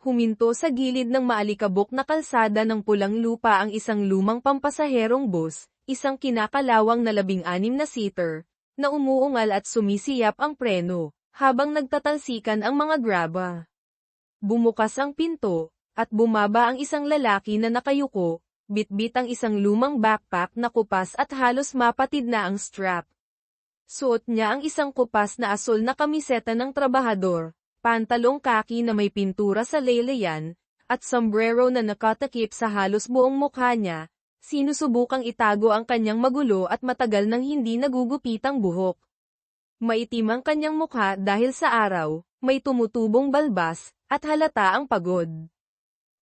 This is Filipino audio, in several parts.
Huminto sa gilid ng maalikabok na kalsada ng pulang lupa ang isang lumang pampasaherong bus, isang kinakalawang na 16 na seater, na umuungal at sumisiyap ang preno, habang nagtatalsikan ang mga graba. Bumukas ang pinto, at bumaba ang isang lalaki na nakayuko, bitbit ang isang lumang backpack na kupas at halos mapatid na ang strap. Suot niya ang isang kupas na asul na kamiseta ng trabahador, pantalong kaki na may pintura sa laylayan, at sombrero na nakatakip sa halos buong mukha niya. Sinusubukang itago ang kanyang magulo at matagal nang hindi nagugupitang buhok. Maitim ang kanyang mukha dahil sa araw, may tumutubong balbas, at halata ang pagod.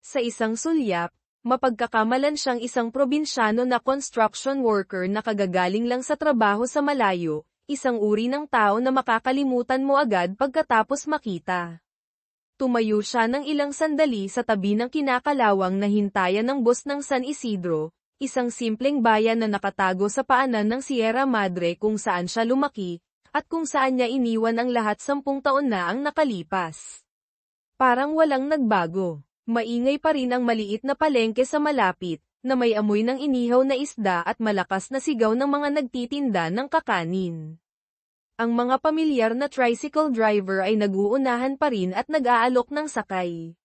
Sa isang sulyap, mapagkakamalan siyang isang probinsyano na construction worker na kagagaling lang sa trabaho sa malayo, isang uri ng tao na makakalimutan mo agad pagkatapos makita. Tumayo siya ng ilang sandali sa tabi ng kinakalawang na hintayan ng bus ng San Isidro, isang simpleng bayan na nakatago sa paanan ng Sierra Madre kung saan siya lumaki, at kung saan niya iniwan ang lahat 10 taon na ang nakalipas. Parang walang nagbago. Maingay pa rin ang maliit na palengke sa malapit, na may amoy ng inihaw na isda at malakas na sigaw ng mga nagtitinda ng kakanin. Ang mga pamilyar na tricycle driver ay nag-uunahan pa rin at nag-aalok ng sakay.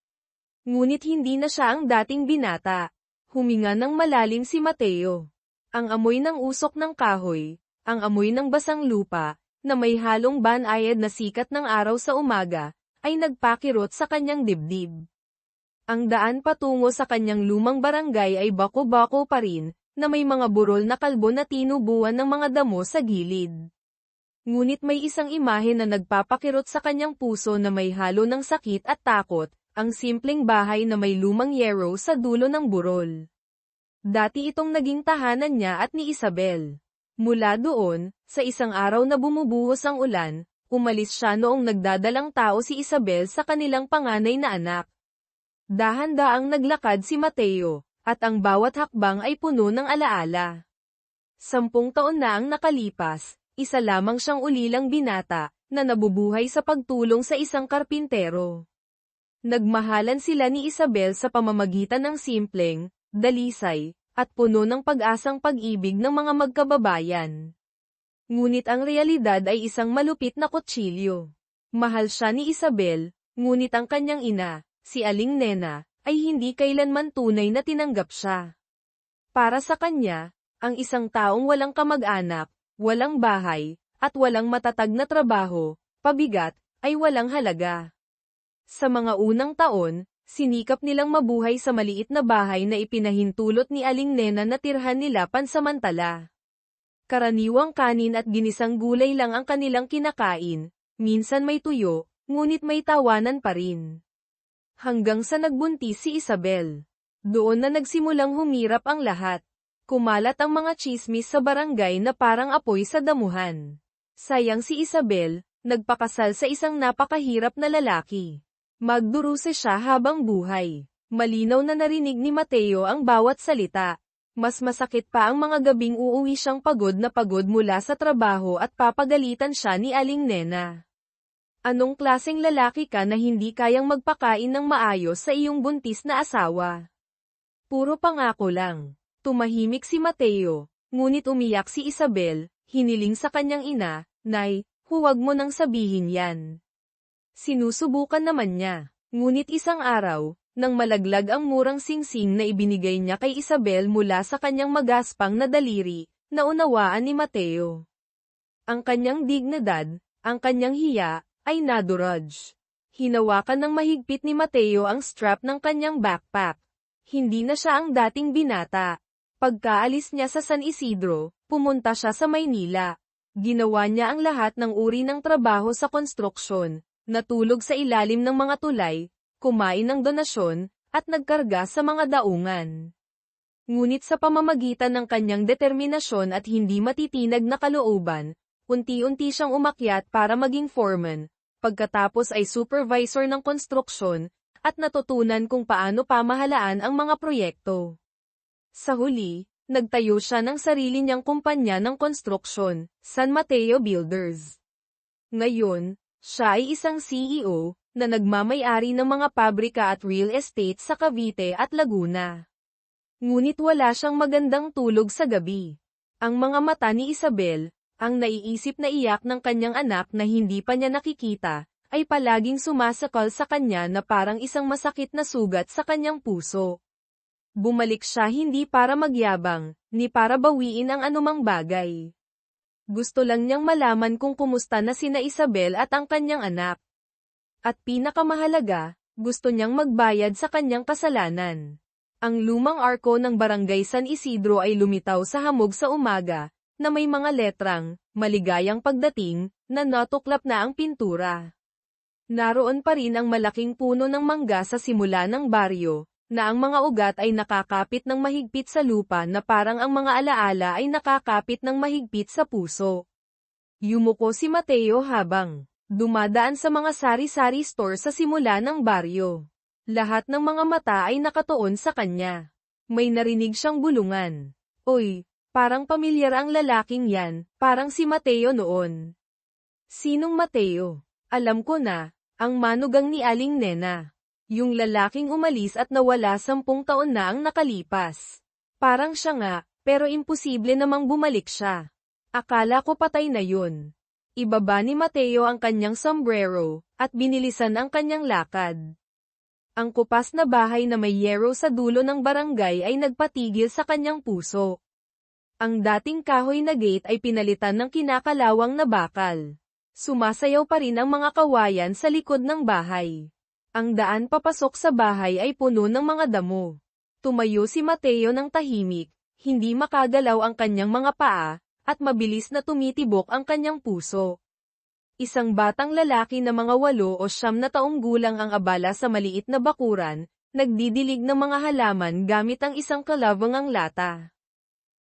Ngunit hindi na siya ang dating binata. Huminga ng malalim si Mateo. Ang amoy ng usok ng kahoy, ang amoy ng basang lupa, na may halong banayad na sikat ng araw sa umaga, ay nagpakirot sa kanyang dibdib. Ang daan patungo sa kanyang lumang barangay ay bako-bako pa rin, na may mga burol na kalbo na tinubuan ng mga damo sa gilid. Ngunit may isang imahe na nagpapakirot sa kanyang puso na may halo ng sakit at takot, ang simpleng bahay na may lumang yero sa dulo ng burol. Dati itong naging tahanan niya at ni Isabel. Mula doon, sa isang araw na bumubuhos ang ulan, umalis siya noong nagdadalang tao si Isabel sa kanilang panganay na anak. Dahan-daang naglakad si Mateo, at ang bawat hakbang ay puno ng alaala. 10 taon na ang nakalipas, isa lamang siyang ulilang binata, na nabubuhay sa pagtulong sa isang karpintero. Nagmahalan sila ni Isabel sa pamamagitan ng simpleng, dalisay, at puno ng pag-asang pag-ibig ng mga magkababayan. Ngunit ang realidad ay isang malupit na kutsilyo. Mahal siya ni Isabel, ngunit ang kanyang ina, si Aling Nena, ay hindi kailanman tunay na tinanggap siya. Para sa kanya, ang isang taong walang kamag-anak, walang bahay, at walang matatag na trabaho, pabigat, ay walang halaga. Sa mga unang taon, sinikap nilang mabuhay sa maliit na bahay na ipinahintulot ni Aling Nena na tirhan nila pansamantala. Karaniwang kanin at ginisang gulay lang ang kanilang kinakain, minsan may tuyo, ngunit may tawanan pa rin. Hanggang sa nagbuntis si Isabel. Doon na nagsimulang humirap ang lahat. Kumalat ang mga tsismis sa barangay na parang apoy sa damuhan. Sayang si Isabel, nagpakasal sa isang napakahirap na lalaki. Magdurusa siya habang buhay. Malinaw na narinig ni Mateo ang bawat salita. Mas masakit pa ang mga gabing uuwi siyang pagod na pagod mula sa trabaho at papagalitan siya ni Aling Nena. Anong klaseng lalaki ka na hindi kayang magpakain ng maayos sa iyong buntis na asawa? Puro pangako lang. Tumahimik si Mateo, ngunit umiyak si Isabel, hiniling sa kanyang ina, "Nay, huwag mo nang sabihin yan." Sinusubukan naman niya, ngunit isang araw, nang malaglag ang murang singsing na ibinigay niya kay Isabel mula sa kanyang magaspang na daliri, naunawaan ni Mateo. Ang kanyang dignidad, ang kanyang hiya, ay nadurog. Hinawakan ng mahigpit ni Mateo ang strap ng kanyang backpack. Hindi na siya ang dating binata. Pagkaalis niya sa San Isidro, pumunta siya sa Maynila. Ginawa niya ang lahat ng uri ng trabaho sa konstruksyon, natulog sa ilalim ng mga tulay, kumain ng donasyon, at nagkarga sa mga daungan. Ngunit sa pamamagitan ng kanyang determinasyon at hindi matitinag na kalooban, unti-unti siyang umakyat para maging foreman, pagkatapos ay supervisor ng konstruksyon, at natutunan kung paano pamahalaan ang mga proyekto. Sa huli, nagtayo siya ng sarili niyang kumpanya ng konstruksyon, San Mateo Builders. Ngayon, siya ay isang CEO, na nagmamay-ari ng mga pabrika at real estate sa Cavite at Laguna. Ngunit wala siyang magandang tulog sa gabi. Ang mga mata ni Isabel, ang naiisip na iyak ng kanyang anak na hindi pa niya nakikita, ay palaging sumasakal sa kanya na parang isang masakit na sugat sa kanyang puso. Bumalik siya hindi para magyabang, ni para bawiin ang anumang bagay. Gusto lang niyang malaman kung kumusta na sina Isabel at ang kanyang anak. At pinakamahalaga, gusto niyang magbayad sa kanyang kasalanan. Ang lumang arko ng Barangay San Isidro ay lumitaw sa hamog sa umaga, na may mga letrang, maligayang pagdating, na natuklap na ang pintura. Naroon pa rin ang malaking puno ng mangga sa simula ng baryo, na ang mga ugat ay nakakapit ng mahigpit sa lupa na parang ang mga alaala ay nakakapit ng mahigpit sa puso. Yumuko si Mateo habang dumadaan sa mga sari-sari store sa simula ng baryo. Lahat ng mga mata ay nakatuon sa kanya. May narinig siyang bulungan. Oy, parang pamilyar ang lalaking yan, parang si Mateo noon. Sinong Mateo? Alam ko na, ang manugang ni Aling Nena. Yung lalaking umalis at nawala 10 taon na ang nakalipas. Parang siya nga, pero imposible namang bumalik siya. Akala ko patay na yun. Ibaba ni Mateo ang kanyang sombrero, at binilisan ang kanyang lakad. Ang kupas na bahay na may yero sa dulo ng barangay ay nagpatigil sa kanyang puso. Ang dating kahoy na gate ay pinalitan ng kinakalawang na bakal. Sumasayaw pa rin ang mga kawayan sa likod ng bahay. Ang daan papasok sa bahay ay puno ng mga damo. Tumayo si Mateo ng tahimik, hindi makagalaw ang kanyang mga paa, at mabilis na tumitibok ang kanyang puso. Isang batang lalaki na mga 8 o 9 na taong gulang ang abala sa maliit na bakuran, nagdidilig ng mga halaman gamit ang isang kalabangang lata.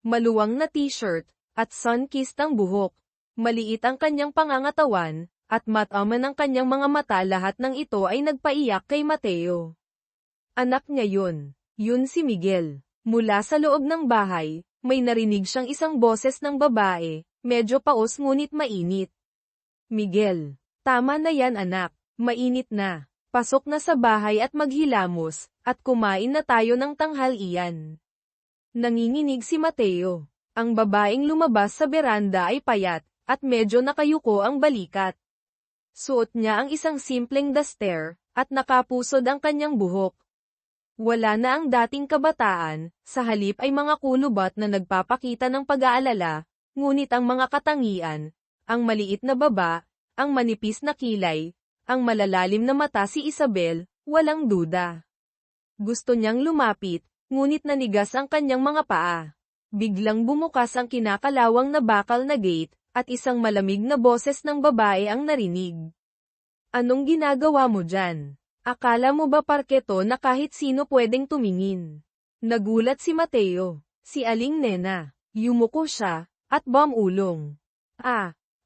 Maluwang na t-shirt, at sun-kissed ang buhok. Maliit ang kanyang pangangatawan, at mataman ang kanyang mga mata. Lahat ng ito ay nagpaiyak kay Mateo. Anak niya yun. Yun si Miguel. Mula sa loob ng bahay, may narinig siyang isang boses ng babae, medyo paos ngunit mainit. Miguel, tama na yan anak, mainit na. Pasok na sa bahay at maghilamos, at kumain na tayo ng tanghalian. Nanginginig si Mateo. Ang babaeng lumabas sa beranda ay payat, at medyo nakayuko ang balikat. Suot niya ang isang simpleng duster, at nakapusod ang kanyang buhok. Wala na ang dating kabataan, sa halip ay mga kulubat na nagpapakita ng pag-aalala, ngunit ang mga katangian, ang maliit na baba, ang manipis na kilay, ang malalalim na mata si Isabel, walang duda. Gusto niyang lumapit, ngunit nanigas ang kanyang mga paa. Biglang bumukas ang kinakalawang na bakal na gate, at isang malamig na boses ng babae ang narinig. Anong ginagawa mo dyan? Akala mo ba parketo na kahit sino pwedeng tumingin? Nagulat si Mateo. Si Aling Nena. Yumuko siya, at bumulong.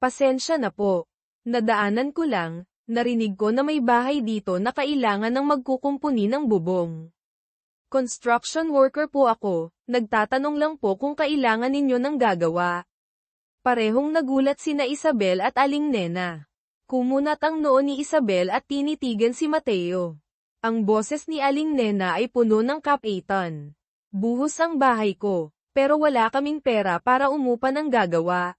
Pasensya na po. Nadaanan ko lang, narinig ko na may bahay dito na kailangan ng magkukumpuni ng bubong. Construction worker po ako, nagtatanong lang po kung kailangan ninyo ng gagawa. Parehong nagulat sina Isabel at Aling Nena. Kumunat ang noo ni Isabel at tinitigan si Mateo. Ang boses ni Aling Nena ay puno ng kapaitan. Buhos ang bahay ko, pero wala kaming pera para umupa ng gagawa.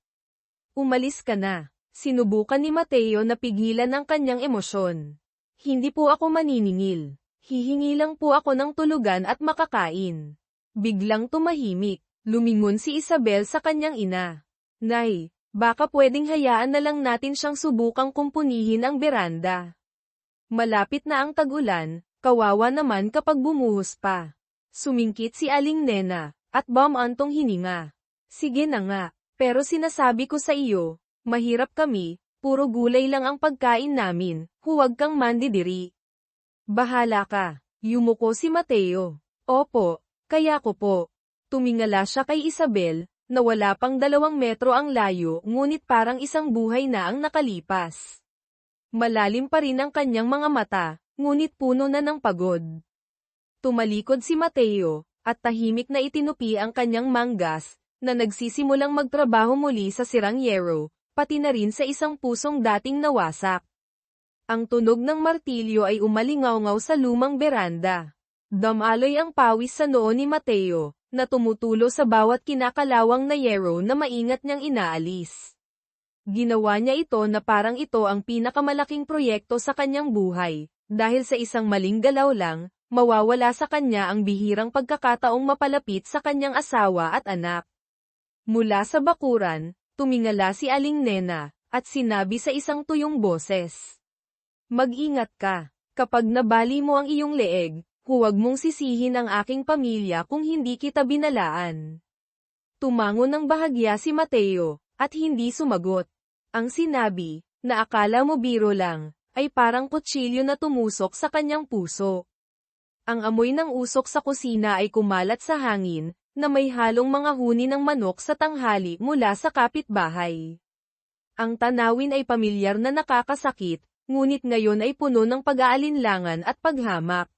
Umalis ka na. Sinubukan ni Mateo na pigilan ang kanyang emosyon. Hindi po ako maniningil. Hihingi lang po ako ng tulugan at makakain. Biglang tumahimik. Lumingon si Isabel sa kanyang ina. Nay, baka pwedeng hayaan na lang natin siyang subukang kumpunihin ang beranda. Malapit na ang tag-ulan, kawawa naman kapag bumuhos pa. Sumingkit si Aling Nena, at bumantong hininga. Sige na nga, pero sinasabi ko sa iyo, mahirap kami, puro gulay lang ang pagkain namin, huwag kang mandidiri. Bahala ka, yumuko si Mateo. Opo, kaya ko po. Tumingala siya kay Isabel, na wala pang 2 metro ang layo ngunit parang isang buhay na ang nakalipas. Malalim pa rin ang kanyang mga mata, ngunit puno na ng pagod. Tumalikod si Mateo, at tahimik na itinupi ang kanyang manggas, na nagsisimulang magtrabaho muli sa sirang yero, pati na rin sa isang pusong dating nawasak. Ang tunog ng martilyo ay umalingaw-ngaw sa lumang beranda. Damaloy ang pawis sa noo ni Mateo, na tumutulo sa bawat kinakalawang na yero na maingat niyang inaalis. Ginawa niya ito na parang ito ang pinakamalaking proyekto sa kanyang buhay, dahil sa isang maling galaw lang, mawawala sa kanya ang bihirang pagkakataong mapalapit sa kanyang asawa at anak. Mula sa bakuran, tumingala si Aling Nena, at sinabi sa isang tuyong boses. Mag-ingat ka. Kapag nabali mo ang iyong leeg, huwag mong sisihin ang aking pamilya kung hindi kita binalaan. Tumango ng bahagya si Mateo, at hindi sumagot. Ang sinabi, na akala mo biro lang, ay parang kutsilyo na tumusok sa kanyang puso. Ang amoy ng usok sa kusina ay kumalat sa hangin, na may halong mga huni ng manok sa tanghali mula sa kapitbahay. Ang tanawin ay pamilyar na nakakasakit, ngunit ngayon ay puno ng pag-aalinlangan at paghamak.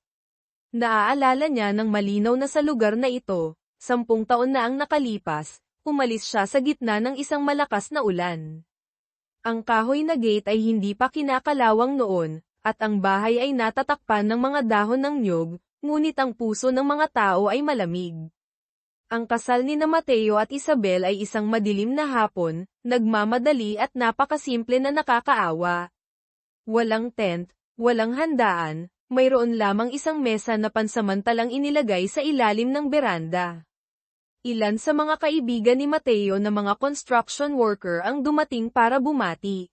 Naaalala niya ng malinaw na sa lugar na ito, 10 taon na ang nakalipas, umalis siya sa gitna ng isang malakas na ulan. Ang kahoy na gate ay hindi pa kinakalawang noon, at ang bahay ay natatakpan ng mga dahon ng niyog, ngunit ang puso ng mga tao ay malamig. Ang kasal ni na Mateo at Isabel ay isang madilim na hapon, nagmamadali at napakasimple na nakakaawa. Walang tent, walang handaan, mayroon lamang isang mesa na pansamantalang inilagay sa ilalim ng beranda. Ilan sa mga kaibigan ni Mateo na mga construction worker ang dumating para bumati.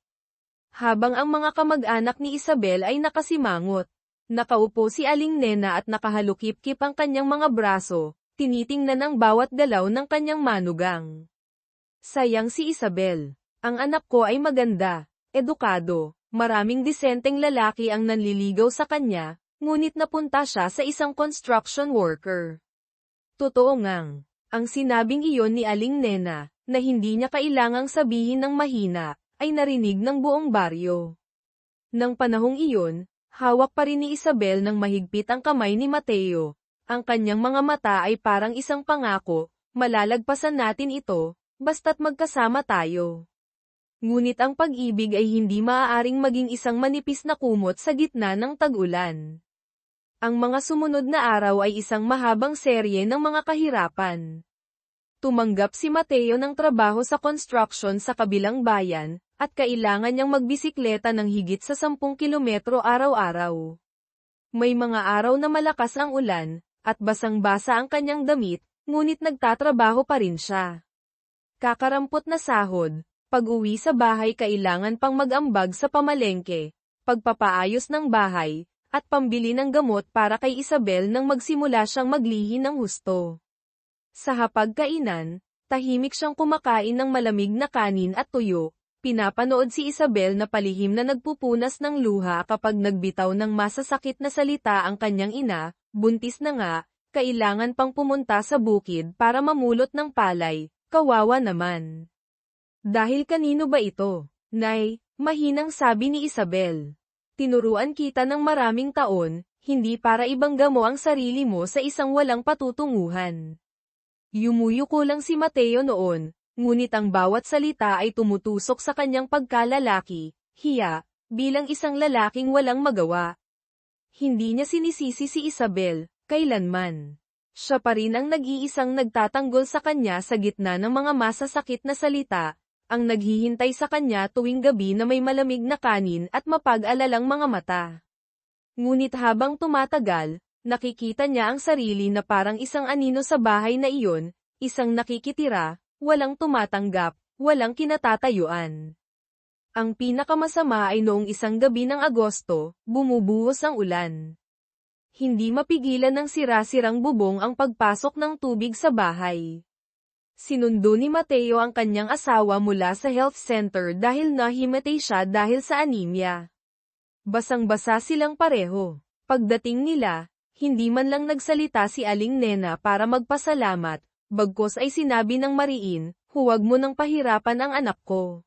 Habang ang mga kamag-anak ni Isabel ay nakasimangot. Nakaupo si Aling Nena at nakahalukip-kip ang kanyang mga braso, tinitingnan ang bawat galaw ng kanyang manugang. Sayang si Isabel. Ang anak ko ay maganda, edukado, maraming disenteng lalaki ang nanliligaw sa kanya, ngunit napunta siya sa isang construction worker. Totoo ngang, ang sinabing iyon ni Aling Nena, na hindi niya kailangang sabihin ng mahina, ay narinig ng buong baryo. Nang panahong iyon, hawak pa rin ni Isabel ng mahigpit ang kamay ni Mateo. Ang kanyang mga mata ay parang isang pangako, malalagpasan natin ito, basta't magkasama tayo. Ngunit ang pag-ibig ay hindi maaaring maging isang manipis na kumot sa gitna ng tag-ulan. Ang mga sumunod na araw ay isang mahabang serye ng mga kahirapan. Tumanggap si Mateo ng trabaho sa construction sa kabilang bayan, at kailangan niyang magbisikleta ng higit sa 10 kilometro araw-araw. May mga araw na malakas ang ulan, at basang-basa ang kanyang damit, ngunit nagtatrabaho pa rin siya. Kakarampot na sahod, pag-uwi sa bahay kailangan pang mag-ambag sa pamalengke, pagpapaayos ng bahay, at pambili ng gamot para kay Isabel nang magsimula siyang maglihi ng husto. Sa hapagkainan, tahimik siyang kumakain ng malamig na kanin at tuyo, pinapanood si Isabel na palihim na nagpupunas ng luha kapag nagbitaw ng masasakit na salita ang kanyang ina. Buntis na nga, kailangan pang pumunta sa bukid para mamulot ng palay, kawawa naman. Dahil kanino ba ito? Nay, mahinang sabi ni Isabel. Tinuruan kita ng maraming taon, hindi para ibangga mo ang sarili mo sa isang walang patutunguhan. Yumuyuko lang si Mateo noon, ngunit ang bawat salita ay tumutusok sa kanyang pagkalalaki, hiya, bilang isang lalaking walang magawa. Hindi niya sinisisi si Isabel, kailanman. Siya pa rin ang nag-iisang nagtatanggol sa kanya sa gitna ng mga masasakit na salita, ang naghihintay sa kanya tuwing gabi na may malamig na kanin at mapag-alalang mga mata. Ngunit habang tumatagal, nakikita niya ang sarili na parang isang anino sa bahay na iyon, isang nakikitira, walang tumatanggap, walang kinatatayuan. Ang pinakamasama ay noong isang gabi ng Agosto, bumubuhos ang ulan. Hindi mapigilan ng sira-sirang bubong ang pagpasok ng tubig sa bahay. Sinundo ni Mateo ang kanyang asawa mula sa health center dahil nahimatay siya dahil sa anemia. Basang-basa silang pareho. Pagdating nila, hindi man lang nagsalita si Aling Nena para magpasalamat, bagkus ay sinabi ng mariin, huwag mo nang pahirapan ang anak ko.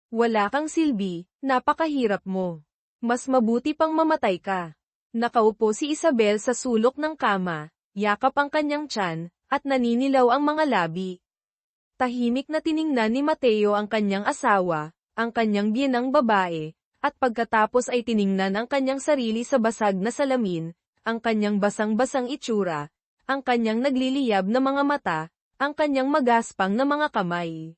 Wala kang silbi, napakahirap mo. Mas mabuti pang mamatay ka. Nakaupo si Isabel sa sulok ng kama, yakap ang kanyang tiyan, at naninilaw ang mga labi. Tahimik na tiningnan ni Mateo ang kanyang asawa, ang kanyang biyenang babae, at pagkatapos ay tiningnan ang kanyang sarili sa basag na salamin, ang kanyang basang-basang itsura, ang kanyang nagliliyab na mga mata, ang kanyang magaspang na mga kamay.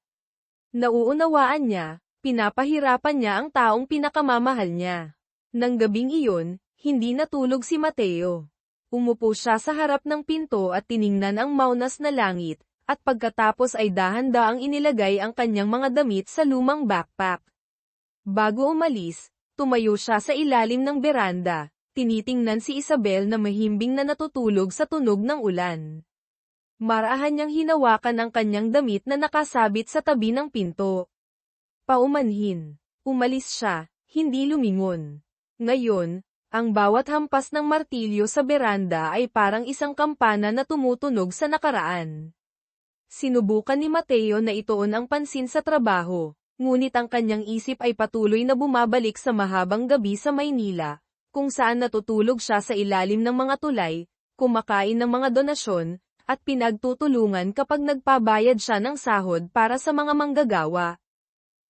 Nauunawaan niya, pinapahirapan niya ang taong pinakamamahal niya. Nang gabing iyon, hindi natulog si Mateo. Umupo siya sa harap ng pinto at tiningnan ang maunas na langit, at pagkatapos ay dahan-daang inilagay ang kanyang mga damit sa lumang backpack. Bago umalis, tumayo siya sa ilalim ng beranda, tinitingnan si Isabel na mahimbing na natutulog sa tunog ng ulan. Marahan niyang hinawakan ang kanyang damit na nakasabit sa tabi ng pinto. Paumanhin. Umalis siya, hindi lumingon. Ngayon, ang bawat hampas ng martilyo sa beranda ay parang isang kampana na tumutunog sa nakaraan. Sinubukan ni Mateo na ituon ang pansin sa trabaho, ngunit ang kanyang isip ay patuloy na bumabalik sa mahabang gabi sa Maynila, kung saan natutulog siya sa ilalim ng mga tulay, kumakain ng mga donasyon, at pinagtutulungan kapag nagpabayad siya ng sahod para sa mga manggagawa.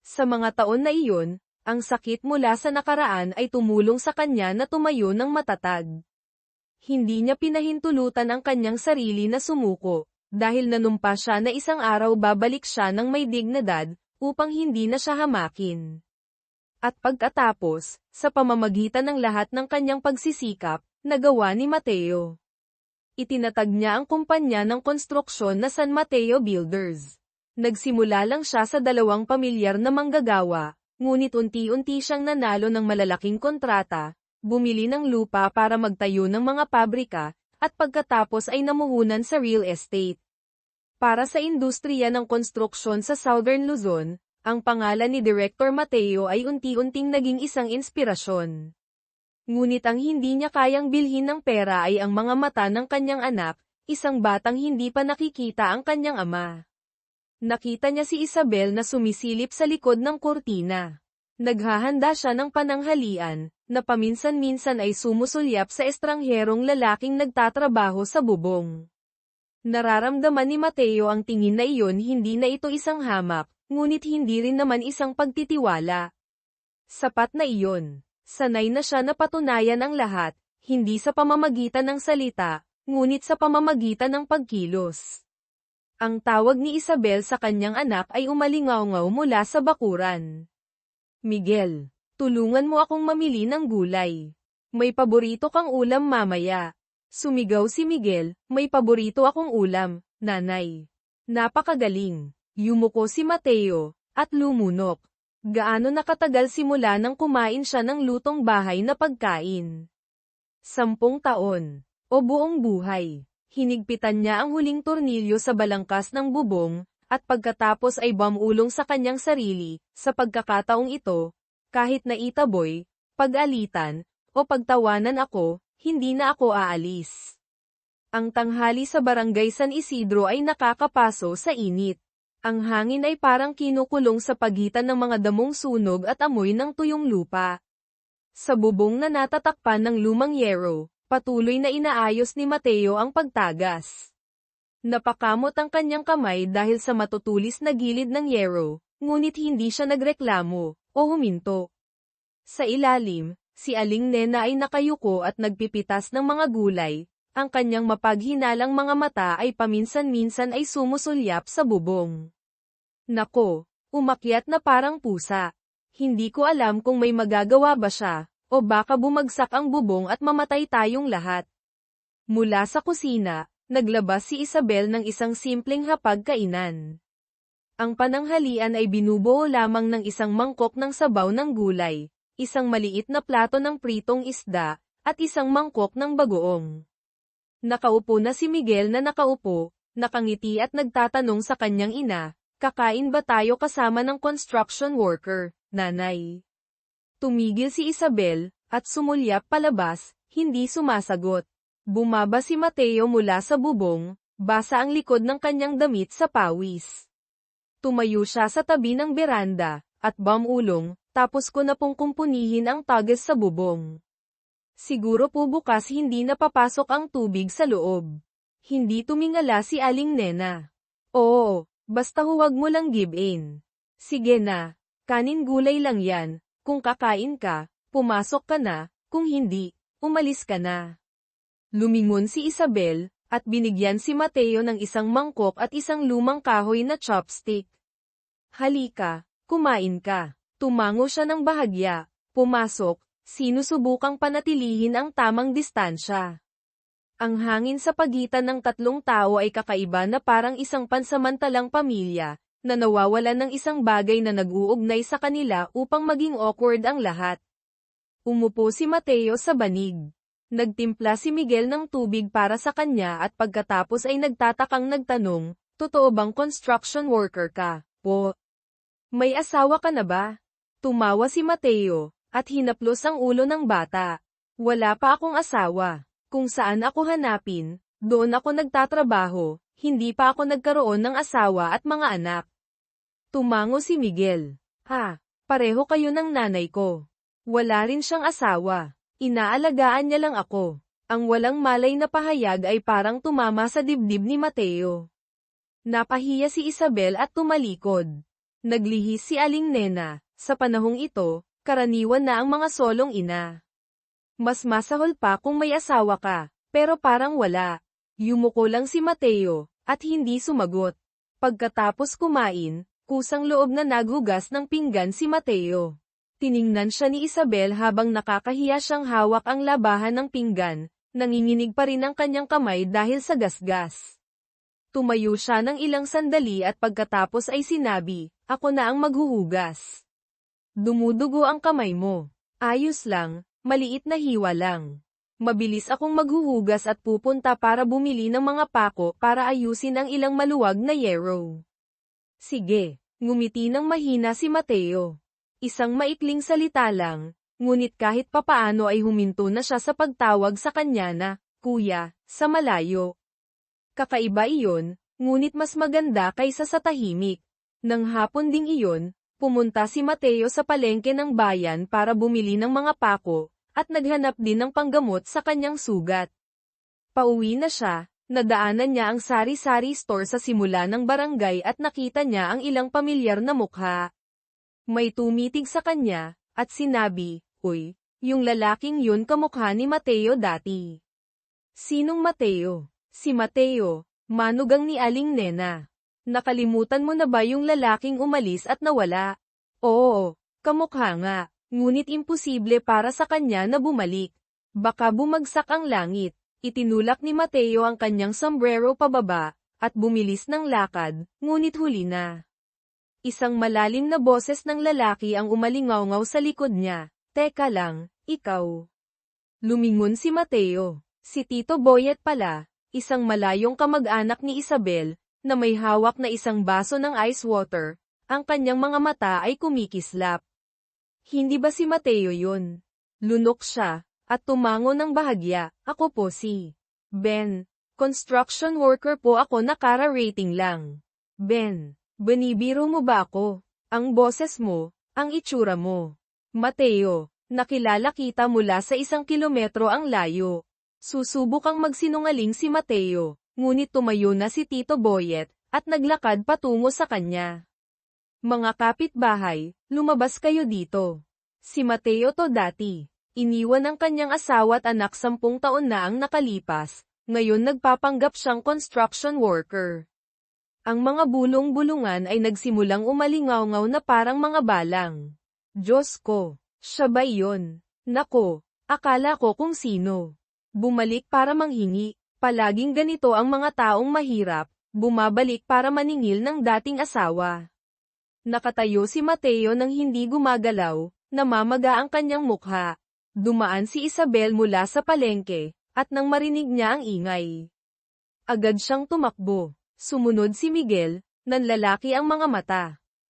Sa mga taon na iyon, ang sakit mula sa nakaraan ay tumulong sa kanya na tumayo ng matatag. Hindi niya pinahintulutan ang kanyang sarili na sumuko, dahil nanumpa siya na isang araw babalik siya ng may dignidad, upang hindi na siya hamakin. At pagkatapos, sa pamamagitan ng lahat ng kanyang pagsisikap, nagawa ni Mateo. Itinatag niya ang kumpanya ng konstruksyon na San Mateo Builders. Nagsimula lang siya sa 2 pamilyar na manggagawa, ngunit unti-unti siyang nanalo ng malalaking kontrata, bumili ng lupa para magtayo ng mga pabrika, at pagkatapos ay namuhunan sa real estate. Para sa industriya ng konstruksyon sa Southern Luzon, ang pangalan ni Director Mateo ay unti-unting naging isang inspirasyon. Ngunit ang hindi niya kayang bilhin ng pera ay ang mga mata ng kanyang anak, isang batang hindi pa nakikita ang kanyang ama. Nakita niya si Isabel na sumisilip sa likod ng kurtina. Naghahanda siya ng pananghalian, na paminsan-minsan ay sumusulyap sa estrangherong lalaking nagtatrabaho sa bubong. Nararamdaman ni Mateo ang tingin na iyon, hindi na ito isang hamak, ngunit hindi rin naman isang pagtitiwala. Sapat na iyon. Sanay na siya na patunayan ang lahat, hindi sa pamamagitan ng salita, ngunit sa pamamagitan ng pagkilos. Ang tawag ni Isabel sa kanyang anak ay umalingaw-ngaw mula sa bakuran. Miguel, tulungan mo akong mamili ng gulay. May paborito kang ulam mamaya. Sumigaw si Miguel, may paborito akong ulam, nanay. Napakagaling. Yumuko si Mateo, at lumunok. Gaano nakatagal simula nang kumain siya ng lutong bahay na pagkain? 10 taon. O buong buhay. Hinigpitan niya ang huling tornilyo sa balangkas ng bubong, at pagkatapos ay bumulong sa kanyang sarili, sa pagkakataong ito, kahit na itaboy, pag-alitan, o pagtawanan ako, hindi na ako aalis. Ang tanghali sa barangay San Isidro ay nakakapaso sa init. Ang hangin ay parang kinukulong sa pagitan ng mga damong sunog at amoy ng tuyong lupa. Sa bubong na natatakpan ng lumang yero, patuloy na inaayos ni Mateo ang pagtagas. Napakamot ang kanyang kamay dahil sa matutulis na gilid ng yero, ngunit hindi siya nagreklamo o huminto. Sa ilalim, si Aling Nena ay nakayuko at nagpipitas ng mga gulay. Ang kanyang mapaghinalang mga mata ay paminsan-minsan ay sumusulyap sa bubong. Nako, umakyat na parang pusa. Hindi ko alam kung may magagawa ba siya, o baka bumagsak ang bubong at mamatay tayong lahat. Mula sa kusina, naglabas si Isabel ng isang simpleng hapag-kainan. Ang pananghalian ay binubuo lamang ng isang mangkok ng sabaw ng gulay, isang maliit na plato ng pritong isda, at isang mangkok ng bagoong. Nakaupo na si Miguel na nakaupo, nakangiti at nagtatanong sa kanyang ina, kakain ba tayo kasama ng construction worker, nanay? Tumigil si Isabel, at sumulyap palabas, hindi sumasagot. Bumaba si Mateo mula sa bubong, basa ang likod ng kanyang damit sa pawis. Tumayo siya sa tabi ng beranda, at bumulong, tapos ko na pong kumpunihin ang tagas sa bubong. Siguro po bukas hindi napapasok ang tubig sa loob. Hindi tumingala si Aling Nena. Oo, basta huwag mo lang give in. Sige na, kanin gulay lang yan, Kung kakain ka, pumasok ka na, kung hindi, umalis ka na. Lumingon si Isabel, at binigyan si Mateo ng isang mangkok at isang lumang kahoy na chopstick. Halika, kumain ka. Tumango siya ng bahagya, pumasok, sinusubukang panatilihin ang tamang distansya. Ang hangin sa pagitan ng tatlong tao ay kakaiba na parang isang pansamantalang pamilya, na nawawalan ng isang bagay na nag-uugnay sa kanila upang maging awkward ang lahat. Umupo si Mateo sa banig. Nagtimpla si Miguel ng tubig para sa kanya at pagkatapos ay nagtatakang nagtanong, totoo bang construction worker ka, po? May asawa ka na ba? Tumawa si Mateo, at hinaplos ang ulo ng bata. Wala pa akong asawa. Kung saan ako hanapin, doon ako nagtatrabaho, hindi pa ako nagkaroon ng asawa at mga anak. Tumango si Miguel. Pareho kayo ng nanay ko. Wala rin siyang asawa. Inaalagaan niya lang ako. Ang walang malay na pahayag ay parang tumama sa dibdib ni Mateo. Napahiya si Isabel at tumalikod. Naglihis si Aling Nena. Sa panahong ito, karaniwan na ang mga solong ina. Mas masahol pa kung may asawa ka, pero parang wala. Yumuko lang si Mateo, at hindi sumagot. Pagkatapos kumain, kusang loob na naghugas ng pinggan si Mateo. Tiningnan siya ni Isabel habang nakakahiya siyang hawak ang labahan ng pinggan, nanginginig pa rin ang kanyang kamay dahil sa gasgas. Tumayo siya ng ilang sandali at pagkatapos ay sinabi, "Ako na ang maghuhugas." Dumudugo ang kamay mo. Ayos lang, maliit na hiwa lang. Mabilis akong maghuhugas at pupunta para bumili ng mga pako para ayusin ang ilang maluwag na yero. Sige, ngumiti ng mahina si Mateo. Isang maikling salita lang, ngunit kahit papaano ay huminto na siya sa pagtawag sa kanya na, "Kuya," sa malayo. Kakaiba iyon, ngunit mas maganda kaysa sa tahimik. Nang hapon ding iyon, pumunta si Mateo sa palengke ng bayan para bumili ng mga pako, at naghanap din ng panggamot sa kanyang sugat. Pauwi na siya, nadaanan niya ang sari-sari store sa simula ng barangay at nakita niya ang ilang pamilyar na mukha. May tumitig sa kanya, at sinabi, "Uy, yung lalaking yun kamukha ni Mateo dati." Sinong Mateo? Si Mateo, manugang ni Aling Nena. Nakalimutan mo na ba yung lalaking umalis at nawala? Oo, kamukha nga, ngunit imposible para sa kanya na bumalik. Baka bumagsak ang langit. Itinulak ni Mateo ang kanyang sombrero pababa, at bumilis ng lakad, ngunit huli na. Isang malalim na boses ng lalaki ang umalingaw-ngaw sa likod niya. "Teka lang, ikaw." Lumingon si Mateo. Si Tito Boyet pala, isang malayong kamag-anak ni Isabel, na may hawak na isang baso ng ice water, ang kanyang mga mata ay kumikislap. Hindi ba si Mateo yun? Lunok siya, at tumango ng bahagya. "Ako po si Ben. Construction worker po ako, nakara-rating lang." "Ben, binibiro mo ba ako? Ang boses mo, ang itsura mo." "Mateo, nakilala kita mula sa 1 kilometro ang layo." Susubukang magsinungaling si Mateo, ngunit tumayo na si Tito Boyet, at naglakad patungo sa kanya. "Mga kapitbahay, lumabas kayo dito." Si Mateo to dati. Iniwan ang kanyang asawa at anak 10 taon na ang nakalipas, ngayon nagpapanggap siyang construction worker. Ang mga bulong-bulungan ay nagsimulang umalingaw-ngaw na parang mga balang. "Diyos ko, siya ba iyon? Nako, akala ko kung sino. Bumalik para manghingi." Palaging ganito ang mga taong mahirap, bumabalik para maningil ng dating asawa. Nakatayo si Mateo nang hindi gumagalaw, namamaga ang kanyang mukha. Dumaan si Isabel mula sa palengke, at nang marinig niya ang ingay, agad siyang tumakbo. Sumunod si Miguel, nanlalaki ang mga mata.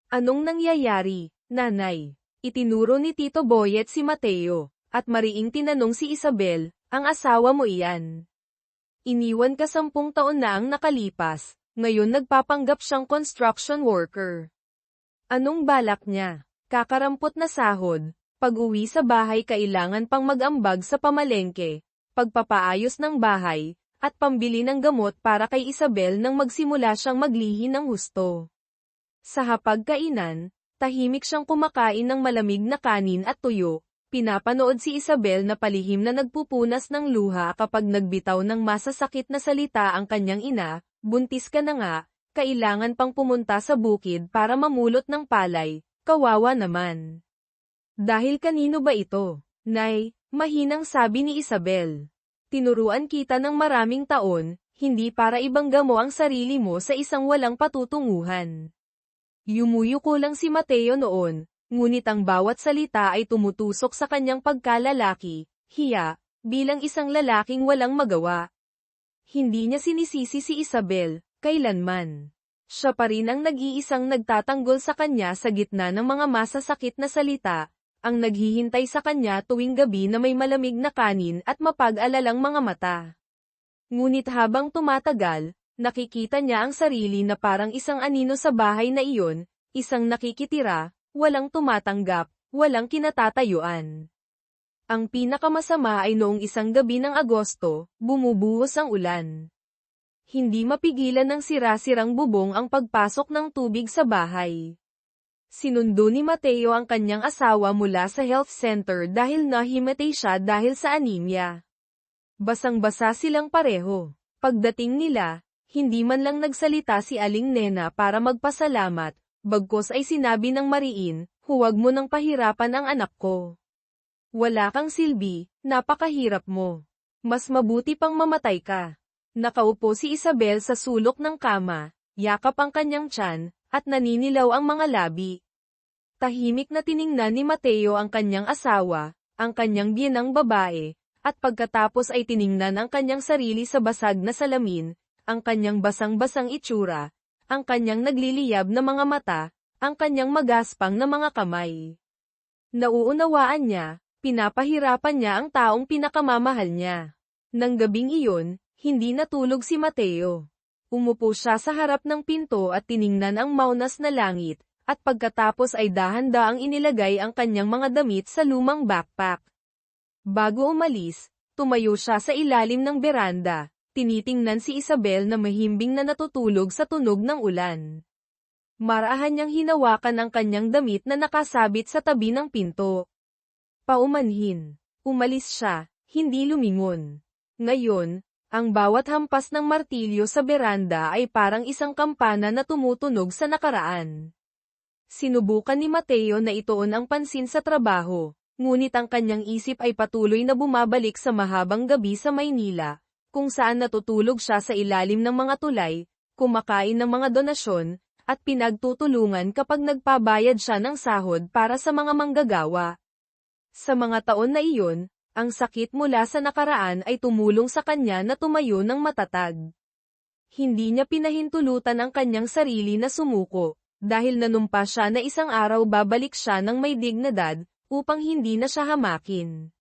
"Anong nangyayari, nanay?" Itinuro ni Tito Boyet si Mateo, at mariing tinanong si Isabel, "Ang asawa mo iyan? Iniwan ka 10 taon na ang nakalipas, ngayon nagpapanggap siyang construction worker. Anong balak niya? Kakarampot na sahod, pag-uwi sa bahay kailangan pang mag-ambag sa pamalengke, pagpapaayos ng bahay, at pambili ng gamot para kay Isabel nang magsimula siyang maglihi ng husto." Sa hapagkainan, Tahimik siyang kumakain ng malamig na kanin at tuyo. Pinapanood si Isabel na palihim na nagpupunas ng luha kapag nagbitaw ng masasakit na salita ang kanyang ina, buntis ka na nga, kailangan pang pumunta sa bukid para mamulot ng palay, kawawa naman. Dahil kanino ba ito? Nay, mahinang sabi ni Isabel. Tinuruan kita ng maraming taon, hindi para ibangga mo ang sarili mo sa isang walang patutunguhan. Yumuyuko lang si Mateo noon, ngunit ang bawat salita ay tumutusok sa kanyang pagkalalaki, hiya, bilang isang lalaking walang magawa. Hindi niya sinisisi si Isabel, kailanman. Siya pa rin ang nag-iisang nagtatanggol sa kanya sa gitna ng mga masasakit na salita, ang naghihintay sa kanya tuwing gabi na may malamig na kanin at mapag-alalang mga mata. Ngunit habang tumatagal, nakikita niya ang sarili na parang isang anino sa bahay na iyon, isang nakikitira, walang tumatanggap, walang kinatatayuan. Ang pinakamasama ay noong isang gabi ng Agosto, bumubuhos ang ulan. Hindi mapigilan ng sira-sirang bubong ang pagpasok ng tubig sa bahay. Sinundo ni Mateo ang kanyang asawa mula sa health center dahil nahimatay siya dahil sa anemia. Basang-basa silang pareho. Pagdating nila, hindi man lang nagsalita si Aling Nena para magpasalamat, bagkus ay sinabi ng Mariin, huwag mo nang pahirapan ang anak ko. Wala kang silbi, napakahirap mo. Mas mabuti pang mamatay ka. Nakaupo si Isabel sa sulok ng kama, yakap ang kanyang tiyan, at naninilaw ang mga labi. Tahimik na tiningnan ni Mateo ang kanyang asawa, ang kanyang biyenang babae, at pagkatapos ay tiningnan ang kanyang sarili sa basag na salamin, ang kanyang basang-basang itsura, ang kanyang nagliliyab na mga mata, ang kanyang magaspang na mga kamay. Nauunawaan niya, pinapahirapan niya ang taong pinakamamahal niya. Nang gabing iyon, hindi natulog si Mateo. Umupo siya sa harap ng pinto at tiningnan ang maunas na langit, at pagkatapos ay dahan-daang inilagay ang kanyang mga damit sa lumang backpack. Bago umalis, tumayo siya sa ilalim ng beranda, tinitingnan si Isabel na mahimbing na natutulog sa tunog ng ulan. Marahan niyang hinawakan ang kanyang damit na nakasabit sa tabi ng pinto. Paumanhin. Umalis siya, hindi lumingon. Ngayon, ang bawat hampas ng martilyo sa beranda ay parang isang kampana na tumutunog sa nakaraan. Sinubukan ni Mateo na ituon ang pansin sa trabaho, ngunit ang kanyang isip ay patuloy na bumabalik sa mahabang gabi sa Maynila, kung saan natutulog siya sa ilalim ng mga tulay, kumakain ng mga donasyon, at pinagtutulungan kapag nagpabayad siya ng sahod para sa mga manggagawa. Sa mga taon na iyon, ang sakit mula sa nakaraan ay tumulong sa kanya na tumayo ng matatag. Hindi niya pinahintulutan ang kanyang sarili na sumuko, dahil nanumpa siya na isang araw babalik siya ng may dignidad, upang hindi na siya hamakin.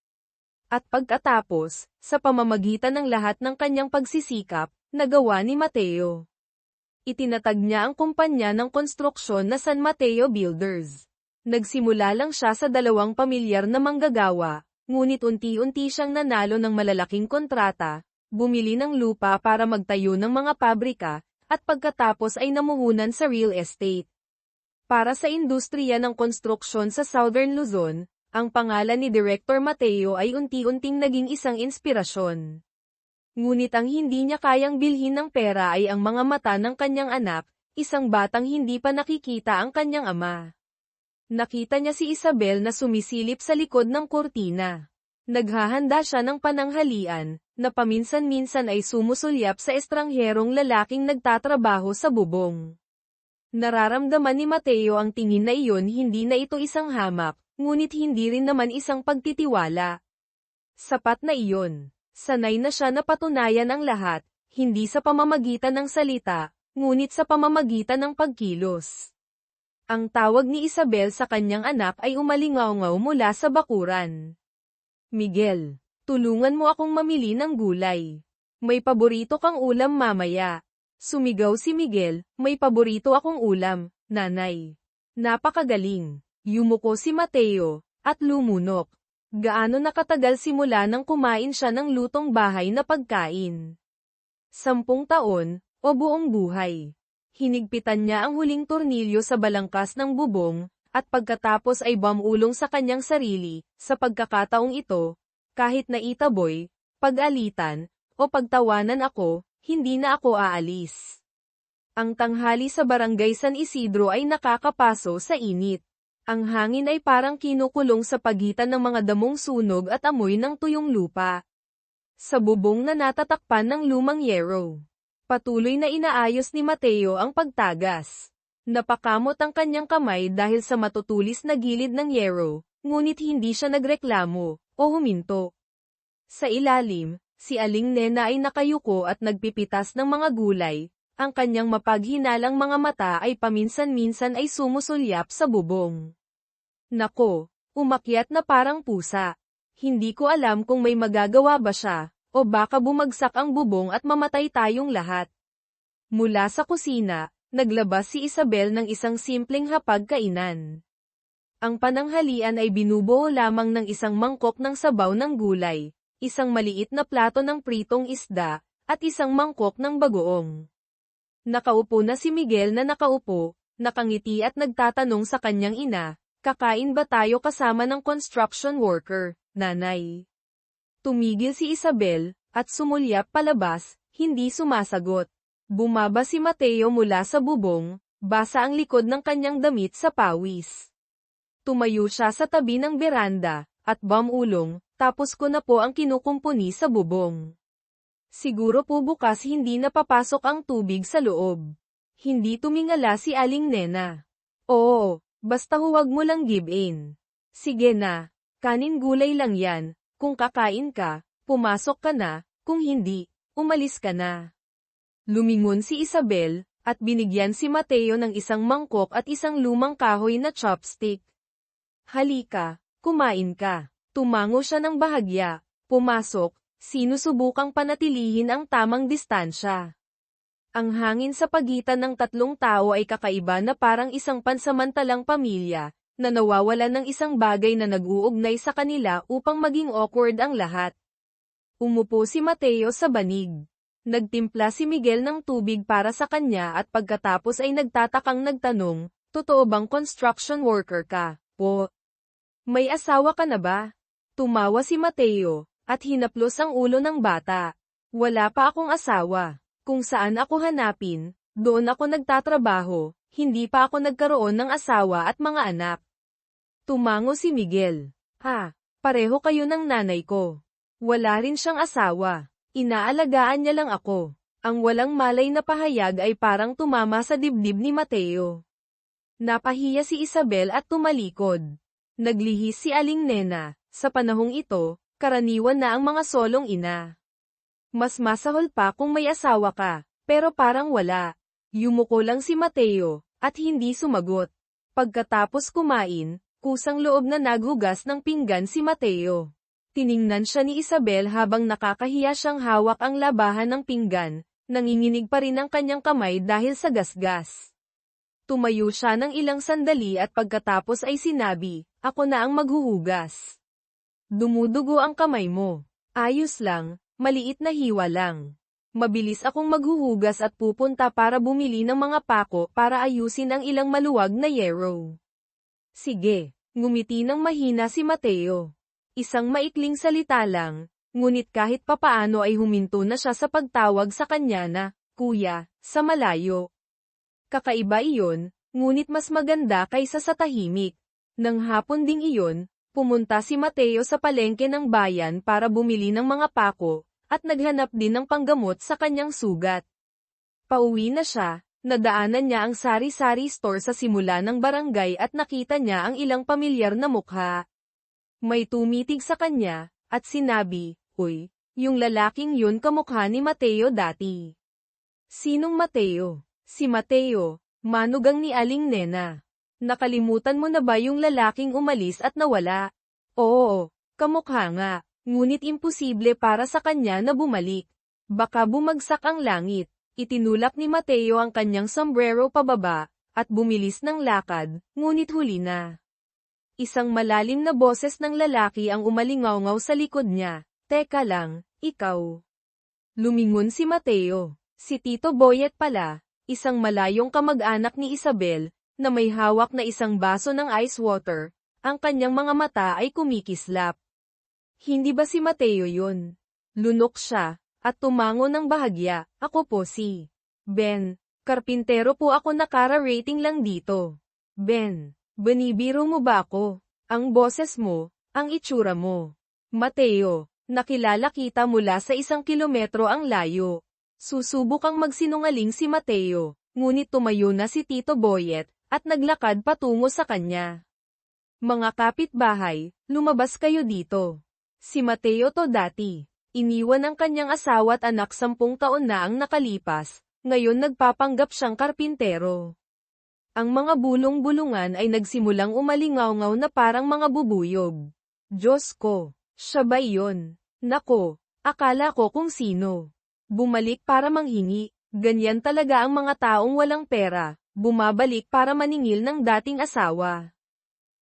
At pagkatapos, sa pamamagitan ng lahat ng kanyang pagsisikap, nagawa ni Mateo. Itinatag niya ang kumpanya ng konstruksyon na San Mateo Builders. Nagsimula lang siya sa 2 pamilyar na manggagawa, ngunit unti-unti siyang nanalo ng malalaking kontrata, bumili ng lupa para magtayo ng mga pabrika, at pagkatapos ay namuhunan sa real estate. Para sa industriya ng konstruksyon sa Southern Luzon, ang pangalan ni Director Mateo ay unti-unting naging isang inspirasyon. Ngunit ang hindi niya kayang bilhin ng pera ay ang mga mata ng kanyang anak, isang batang hindi pa nakikita ang kanyang ama. Nakita niya si Isabel na sumisilip sa likod ng kurtina. Naghahanda siya ng pananghalian, na paminsan-minsan ay sumusulyap sa estrangherong lalaking nagtatrabaho sa bubong. Nararamdaman ni Mateo ang tingin na iyon, hindi na ito isang hamak, ngunit hindi rin naman isang pagtitiwala. Sapat na iyon. Sanay na siya na patunayan ang lahat, hindi sa pamamagitan ng salita, ngunit sa pamamagitan ng pagkilos. Ang tawag ni Isabel sa kanyang anak ay umalingaw-ngaw mula sa bakuran. Miguel, tulungan mo akong mamili ng gulay. May paborito kang ulam mamaya. Sumigaw si Miguel, may paborito akong ulam, nanay. Napakagaling. Yumuko si Mateo, at lumunok. Gaano nakatagal simula nang kumain siya ng lutong bahay na pagkain? 10 taon, o buong buhay. Hinigpitan niya ang huling tornilyo sa balangkas ng bubong, at pagkatapos ay bumulong sa kanyang sarili, sa pagkakataong ito, kahit na itaboy, pag-alitan, o pagtawanan ako, hindi na ako aalis. Ang tanghali sa barangay San Isidro ay nakakapaso sa init. Ang hangin ay parang kinukulong sa pagitan ng mga damong sunog at amoy ng tuyong lupa. Sa bubong na natatakpan ng lumang yero, patuloy na inaayos ni Mateo ang pagtagas. Napakamot ang kanyang kamay dahil sa matutulis na gilid ng yero, ngunit hindi siya nagreklamo o huminto. Sa ilalim, si Aling Nena ay nakayuko at nagpipitas ng mga gulay. Ang kanyang mapaghinalang mga mata ay paminsan-minsan ay sumusulyap sa bubong. Nako, umakyat na parang pusa. Hindi ko alam kung may magagawa ba siya, o baka bumagsak ang bubong at mamatay tayong lahat. Mula sa kusina, naglabas si Isabel ng isang simpleng hapag-kainan. Ang pananghalian ay binubuo lamang ng isang mangkok ng sabaw ng gulay, isang maliit na plato ng pritong isda, at isang mangkok ng bagoong. Nakaupo na si Miguel na nakaupo, nakangiti at nagtatanong sa kanyang ina, "Kakain ba tayo kasama ng construction worker, nanay?" Tumigil si Isabel, at sumulyap palabas, hindi sumasagot. Bumaba si Mateo mula sa bubong, basa ang likod ng kanyang damit sa pawis. Tumayo siya sa tabi ng beranda, at bumulong, "Tapos ko na po ang kinukumpuni sa bubong. Siguro po bukas hindi napapasok ang tubig sa loob." Hindi tumingala si Aling Nena. "Oo, basta huwag mo lang give in. Sige na, kanin gulay lang yan, kung kakain ka, pumasok ka na, kung hindi, umalis ka na." Lumingon si Isabel, at binigyan si Mateo ng isang mangkok at isang lumang kahoy na chopstick. "Halika, kumain ka." Tumango siya ng bahagya, pumasok, sinusubukang panatilihin ang tamang distansya. Ang hangin sa pagitan ng tatlong tao ay kakaiba na parang isang pansamantalang pamilya, na nawawalan ng isang bagay na nag-uugnay sa kanila upang maging awkward ang lahat. Umupo si Mateo sa banig. Nagtimpla si Miguel ng tubig para sa kanya at pagkatapos ay nagtatakang nagtanong, "Totoo bang construction worker ka, po? May asawa ka na ba?" Tumawa si Mateo, at hinaplos ang ulo ng bata. "Wala pa akong asawa. Kung saan ako hanapin, doon ako nagtatrabaho, hindi pa ako nagkaroon ng asawa at mga anak." Tumango si Miguel. "Ha, pareho kayo ng nanay ko. Wala rin siyang asawa. Inaalagaan niya lang ako." Ang walang malay na pahayag ay parang tumama sa dibdib ni Mateo. Napahiya si Isabel at tumalikod. Naglihis si Aling Nena. Sa panahong ito, karaniwan na ang mga solong ina. Mas masahol pa kung may asawa ka, pero parang wala. Yumuko lang si Mateo, at hindi sumagot. Pagkatapos kumain, kusang loob na naghugas ng pinggan si Mateo. Tiningnan siya ni Isabel habang nakakahiya siyang hawak ang labahan ng pinggan, nanginginig pa rin ang kanyang kamay dahil sa gasgas. Tumayo siya ng ilang sandali at pagkatapos ay sinabi, "Ako na ang maghuhugas. Dumudugo ang kamay mo." "Ayos lang, maliit na hiwa lang. Mabilis akong maghuhugas at pupunta para bumili ng mga pako para ayusin ang ilang maluwag na yero." "Sige." Ngumiti ng mahina si Mateo. Isang maikling salita lang, ngunit kahit papaano ay huminto na siya sa pagtawag sa kanya na, "Kuya," sa malayo. Kakaiba iyon, ngunit mas maganda kaysa sa tahimik. Nang hapon ding iyon, pumunta si Mateo sa palengke ng bayan para bumili ng mga pako, at naghanap din ng panggamot sa kanyang sugat. Pauwi na siya, nadaanan niya ang sari-sari store sa simula ng barangay at nakita niya ang ilang pamilyar na mukha. May tumitig sa kanya, at sinabi, "Uy, yung lalaking yun kamukha ni Mateo dati." "Sinong Mateo?" "Si Mateo, manugang ni Aling Nena. Nakalimutan mo na ba yung lalaking umalis at nawala?" "Oo, kamukha nga, ngunit imposible para sa kanya na bumalik. Baka bumagsak ang langit." Itinulak ni Mateo ang kanyang sombrero pababa, at bumilis ng lakad, ngunit huli na. Isang malalim na boses ng lalaki ang umalingaw-ngaw sa likod niya, "Teka lang, ikaw." Lumingon si Mateo. Si Tito Boyet pala, isang malayong kamag-anak ni Isabel, na may hawak na isang baso ng ice water, ang kanyang mga mata ay kumikislap. Hindi ba si Mateo yun? Lunok siya, at tumango ng bahagya. Ako po si Ben. Karpintero po ako, nakara-rating lang dito. Ben, binibiro mo ba ako? Ang boses mo, ang itsura mo. Mateo, nakilala kita mula sa 1 kilometro ang layo. Susubukang magsinungaling si Mateo, ngunit tumayo na si Tito Boyet, at naglakad patungo sa kanya. Mga kapitbahay, lumabas kayo dito. Si Mateo to dati. Iniwan ang kanyang asawa at anak 10 taon na ang nakalipas, ngayon nagpapanggap siyang karpintero. Ang mga bulong-bulungan ay nagsimulang umalingaw-ngaw na parang mga bubuyog. Diyos ko, siya ba iyon? Nako, akala ko kung sino. Bumalik para manghingi, ganyan talaga ang mga taong walang pera, bumabalik para maningil ng dating asawa.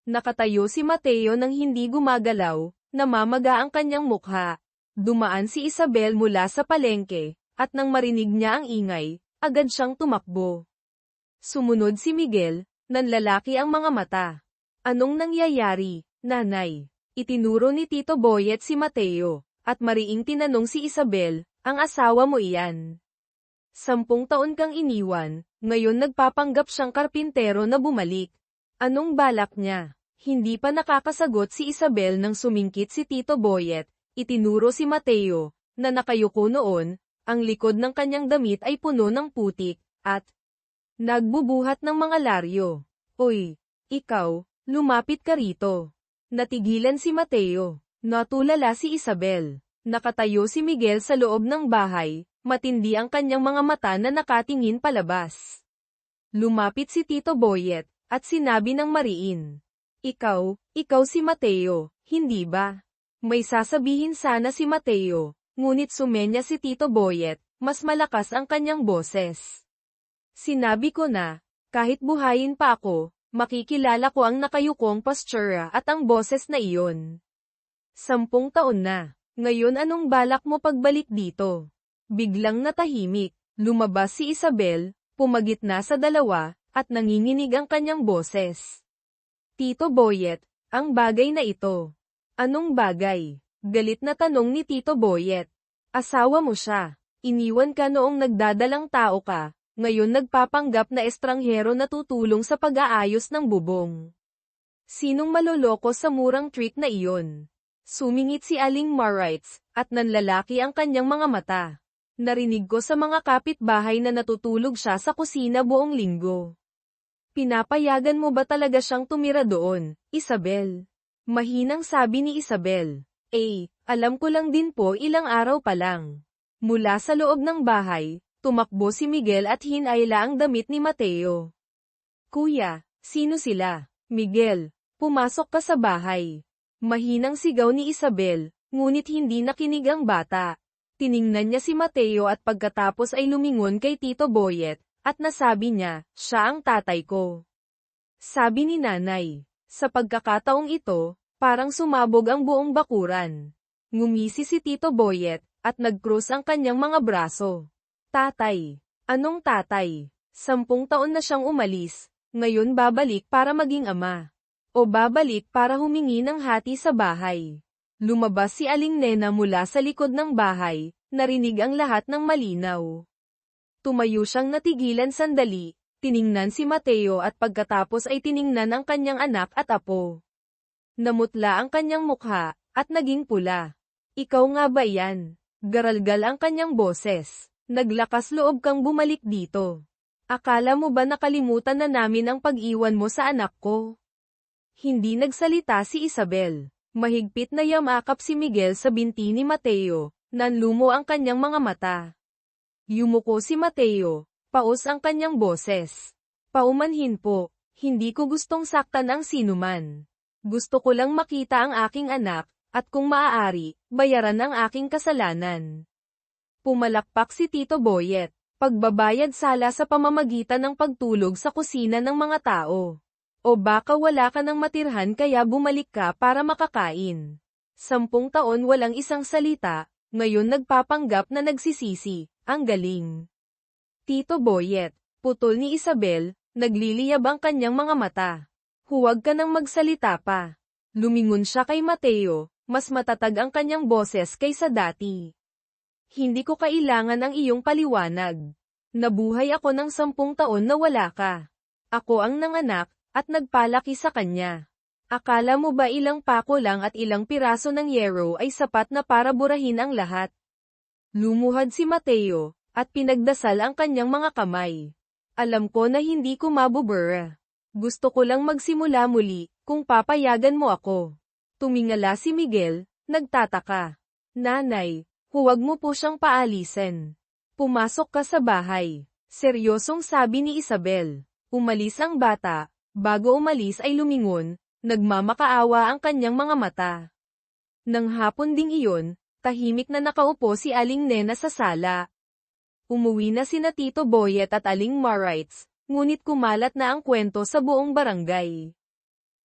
Nakatayo si Mateo nang hindi gumagalaw, namamaga ang kanyang mukha. Dumaan si Isabel mula sa palengke, at nang marinig niya ang ingay, agad siyang tumakbo. Sumunod si Miguel, nanlalaki ang mga mata. Anong nangyayari, nanay? Itinuro ni Tito Boyet si Mateo, at mariing tinanong si Isabel, ang asawa mo iyan. 10 taon kang iniwan, ngayon nagpapanggap siyang karpintero na bumalik. Anong balak niya? Hindi pa nakakasagot si Isabel nang sumingkit si Tito Boyet, itinuro si Mateo, na nakayuko noon, ang likod ng kanyang damit ay puno ng putik, at nagbubuhat ng mga laryo. Oy, ikaw, lumapit ka rito. Natigilan si Mateo. Natulala si Isabel. Nakatayo si Miguel sa loob ng bahay, matindi ang kanyang mga mata na nakatingin palabas. Lumapit si Tito Boyet, at sinabi ng mariin. Ikaw si Mateo, hindi ba? May sasabihin sana si Mateo, ngunit sumenya si Tito Boyet, mas malakas ang kanyang boses. Sinabi ko na, kahit buhayin pa ako, makikilala ko ang nakayukong postura at ang boses na iyon. 10 taon na. Ngayon anong balak mo pagbalik dito? Biglang natahimik, lumabas si Isabel, pumagitna sa dalawa, at nanginginig ang kanyang boses. Tito Boyet, ang bagay na ito. Anong bagay? Galit na tanong ni Tito Boyet. Asawa mo siya. Iniwan ka noong nagdadalang tao ka. Ngayon nagpapanggap na estranghero na tutulong sa pag-aayos ng bubong. Sinong maloloko sa murang trick na iyon? Sumingit si Aling Marites, at nanlalaki ang kanyang mga mata. Narinig ko sa mga kapitbahay na natutulog siya sa kusina buong linggo. Pinapayagan mo ba talaga siyang tumira doon, Isabel? Mahinang sabi ni Isabel. Alam ko lang din po ilang araw pa lang. Mula sa loob ng bahay, tumakbo si Miguel at hinayla ang damit ni Mateo. Kuya, sino sila? Miguel, pumasok ka sa bahay. Mahinang sigaw ni Isabel, ngunit hindi nakinig ang bata. Tiningnan niya si Mateo at pagkatapos ay lumingon kay Tito Boyet, at nasabi niya, siya ang tatay ko. Sabi ni nanay. Sa pagkakataong ito, parang sumabog ang buong bakuran. Ngumisi si Tito Boyet, at nag-cross ang kanyang mga braso. Tatay. Anong tatay? 10 taon na siyang umalis, ngayon babalik para maging ama. O babalik para humingi ng hati sa bahay. Lumabas si Aling Nena mula sa likod ng bahay, narinig ang lahat ng malinaw. Tumayo siyang natigilan sandali, tiningnan si Mateo at pagkatapos ay tiningnan ang kanyang anak at apo. Namutla ang kanyang mukha, at naging pula. Ikaw nga ba yan? Garalgal ang kanyang boses. Naglakas loob kang bumalik dito. Akala mo ba nakalimutan na namin ang pag-iwan mo sa anak ko? Hindi nagsalita si Isabel. Mahigpit na yamakap si Miguel sa binti ni Mateo, nanlumo ang kanyang mga mata. Yumuko si Mateo, paos ang kanyang boses. Paumanhin po, hindi ko gustong saktan ang sinuman. Gusto ko lang makita ang aking anak, at kung maaari, bayaran ang aking kasalanan. Pumalakpak si Tito Boyet, pagbabayad sala sa pamamagitan ng pagtulog sa kusina ng mga tao. O baka wala ka ng matirhan kaya bumalik ka para makakain. 10 taon walang isang salita, ngayon nagpapanggap na nagsisisi, ang galing. Tito Boyet, putol ni Isabel, Nagliliyab ang kanyang mga mata. Huwag ka nang magsalita pa. Lumingon siya kay Mateo, mas matatag ang kanyang boses kaysa dati. Hindi ko kailangan ang iyong paliwanag. Nabuhay ako ng 10 taon na wala ka. Ako ang nanganak, at nagpalaki sa kanya. Akala mo ba ilang pako lang at ilang piraso ng yero ay sapat na para burahin ang lahat? Lumuhad si Mateo, at pinagdasal ang kanyang mga kamay. Alam ko na hindi ko mabubura. Gusto ko lang magsimula muli, kung papayagan mo ako. Tumingala si Miguel, nagtataka. Nanay, huwag mo po siyang paalisin. Pumasok ka sa bahay. Seryosong sabi ni Isabel. Umalis ang bata, bago umalis ay lumingon, nagmamakaawa ang kanyang mga mata. Nang hapon ding iyon, tahimik na nakaupo si Aling Nena sa sala. Umuwi na sina Tito Boyet at Aling Marites, ngunit kumalat na ang kwento sa buong barangay.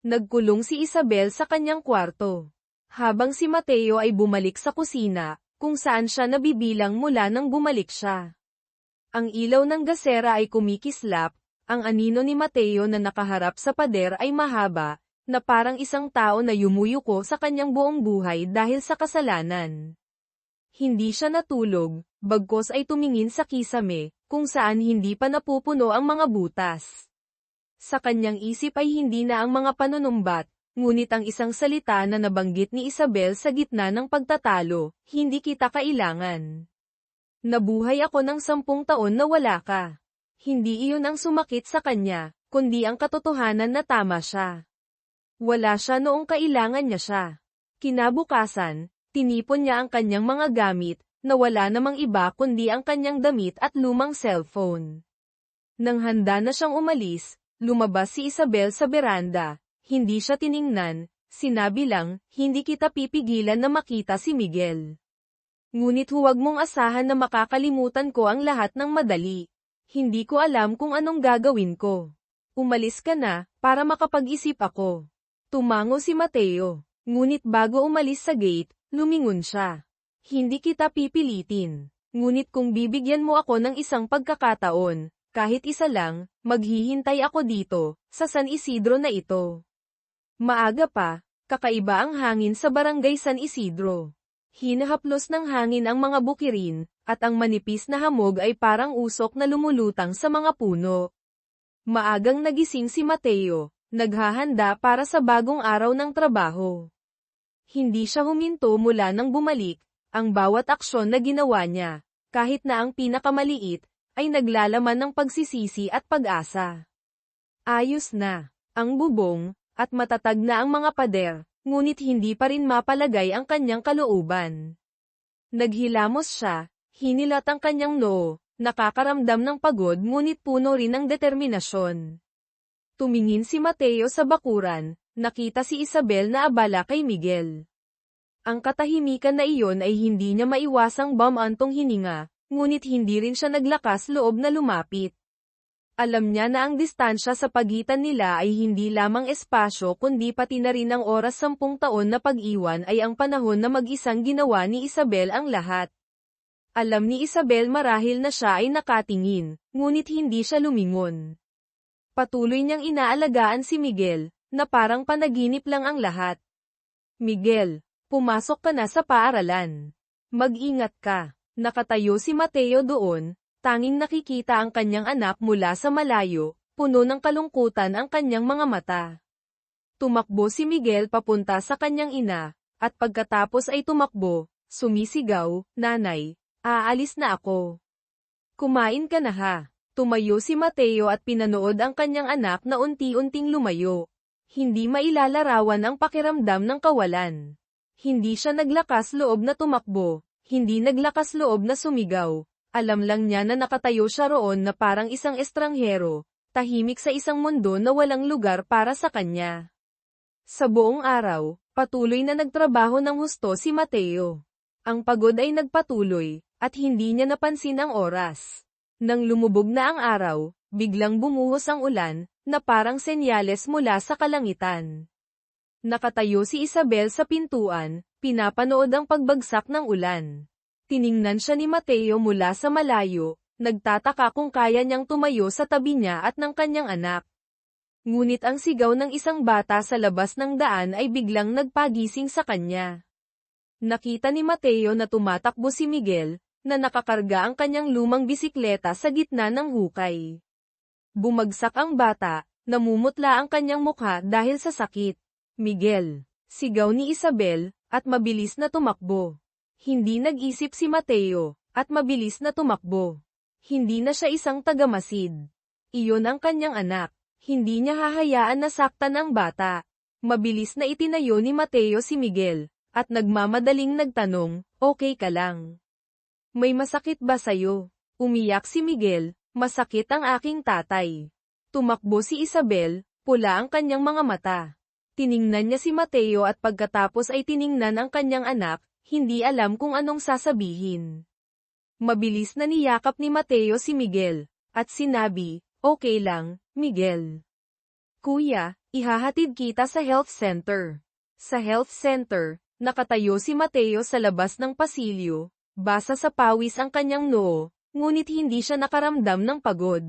Nagkulong si Isabel sa kanyang kwarto. Habang si Mateo ay bumalik sa kusina, kung saan siya nabibilang mula nang bumalik siya. Ang ilaw ng gasera ay kumikislap, ang anino ni Mateo na nakaharap sa pader ay mahaba, na parang isang tao na yumuyuko sa kanyang buong buhay dahil sa kasalanan. Hindi siya natulog, bagkos ay tumingin sa kisame, kung saan hindi pa napupuno ang mga butas. Sa kanyang isip ay hindi na ang mga panunumbat, ngunit ang isang salita na nabanggit ni Isabel sa gitna ng pagtatalo, hindi kita kailangan. Nabuhay ako ng 10 taon na wala ka. Hindi iyon ang sumakit sa kanya, kundi ang katotohanan na tama siya. Wala siya noong kailangan niya siya. Kinabukasan, tinipon niya ang kanyang mga gamit, na wala namang iba kundi ang kanyang damit at lumang cellphone. Nang handa na siyang umalis, lumabas si Isabel sa beranda, hindi siya tiningnan, sinabi lang, hindi kita pipigilan na makita si Miguel. Ngunit huwag mong asahan na makakalimutan ko ang lahat ng madali. Hindi ko alam kung anong gagawin ko. Umalis ka na, para makapag-isip ako. Tumango si Mateo. Ngunit bago umalis sa gate, lumingon siya. Hindi kita pipilitin. Ngunit kung bibigyan mo ako ng isang pagkakataon, kahit isa lang, maghihintay ako dito, sa San Isidro na ito. Maaga pa, kakaiba ang hangin sa barangay San Isidro. Hinahaplos ng hangin ang mga bukirin, at ang manipis na hamog ay parang usok na lumulutang sa mga puno. Maagang nagising si Mateo, naghahanda para sa bagong araw ng trabaho. Hindi siya huminto mula nang bumalik, ang bawat aksyon na ginawa niya, kahit na ang pinakamaliit, ay naglalaman ng pagsisisi at pag-asa. Ayos na, ang bubong, at matatag na ang mga pader, ngunit hindi pa rin mapalagay ang kanyang kalooban. Naghilamos siya, hinilat ang kanyang noo, nakakaramdam ng pagod ngunit puno rin ng determinasyon. Tumingin si Mateo sa bakuran, nakita si Isabel na abala kay Miguel. Ang katahimikan na iyon ay hindi niya maiwasang bumantong hininga, ngunit hindi rin siya naglakas loob na lumapit. Alam niya na ang distansya sa pagitan nila ay hindi lamang espasyo kundi pati na rin ang oras 10 taon na pag-iwan ay ang panahon na mag-isang ginawa ni Isabel ang lahat. Alam ni Isabel marahil na siya ay nakatingin, ngunit hindi siya lumingon. Patuloy niyang inaalagaan si Miguel, na parang panaginip lang ang lahat. Miguel, pumasok ka na sa paaralan. Mag-ingat ka. Nakatayo si Mateo doon, tanging nakikita ang kanyang anak mula sa malayo, puno ng kalungkutan ang kanyang mga mata. Tumakbo si Miguel papunta sa kanyang ina, at pagkatapos ay tumakbo, sumisigaw, "Nanay, aalis na ako. Kumain ka na ha." Tumayo si Mateo at pinanood ang kanyang anak na unti-unting lumayo. Hindi mailalarawan ang pakiramdam ng kawalan. Hindi siya naglakas loob na tumakbo, hindi naglakas loob na sumigaw. Alam lang niya na nakatayo siya roon na parang isang estranghero, tahimik sa isang mundo na walang lugar para sa kanya. Sa buong araw, patuloy na nagtrabaho ng husto si Mateo. Ang pagod ay nagpatuloy, at hindi niya napansin ang oras. Nang lumubog na ang araw, biglang bumuhos ang ulan, na parang senyales mula sa kalangitan. Nakatayo si Isabel sa pintuan, pinapanood ang pagbagsak ng ulan. Tiningnan siya ni Mateo mula sa malayo, Nagtataka kung kaya niyang tumayo sa tabi niya at ng kanyang anak. Ngunit ang sigaw ng isang bata sa labas ng daan ay biglang nagpagising sa kanya. Nakita ni Mateo na tumatakbo si Miguel, na nakakarga ang kanyang lumang bisikleta sa gitna ng hukay. Bumagsak ang bata, namumutla ang kanyang mukha dahil sa sakit. Miguel, sigaw ni Isabel, at mabilis na tumakbo. Hindi nag-isip si Mateo, at mabilis na tumakbo. Hindi na siya isang tagamasid. Iyon ang kanyang anak. Hindi niya hahayaan na saktan ang bata. Mabilis na itinayo ni Mateo si Miguel, at nagmamadaling nagtanong, "Okay ka lang? May masakit ba sayo?" Umiyak si Miguel, "Masakit ang aking tatay." Tumakbo si Isabel, pula ang kanyang mga mata. Tiningnan niya si Mateo at pagkatapos ay tiningnan ang kanyang anak, hindi alam kung anong sasabihin. Mabilis na niyakap ni Mateo si Miguel, at sinabi, "Okay lang, Miguel. Kuya, ihahatid kita sa health center." Sa health center, nakatayo si Mateo sa labas ng pasilyo, basa sa pawis ang kanyang noo, ngunit hindi siya nakaramdam ng pagod.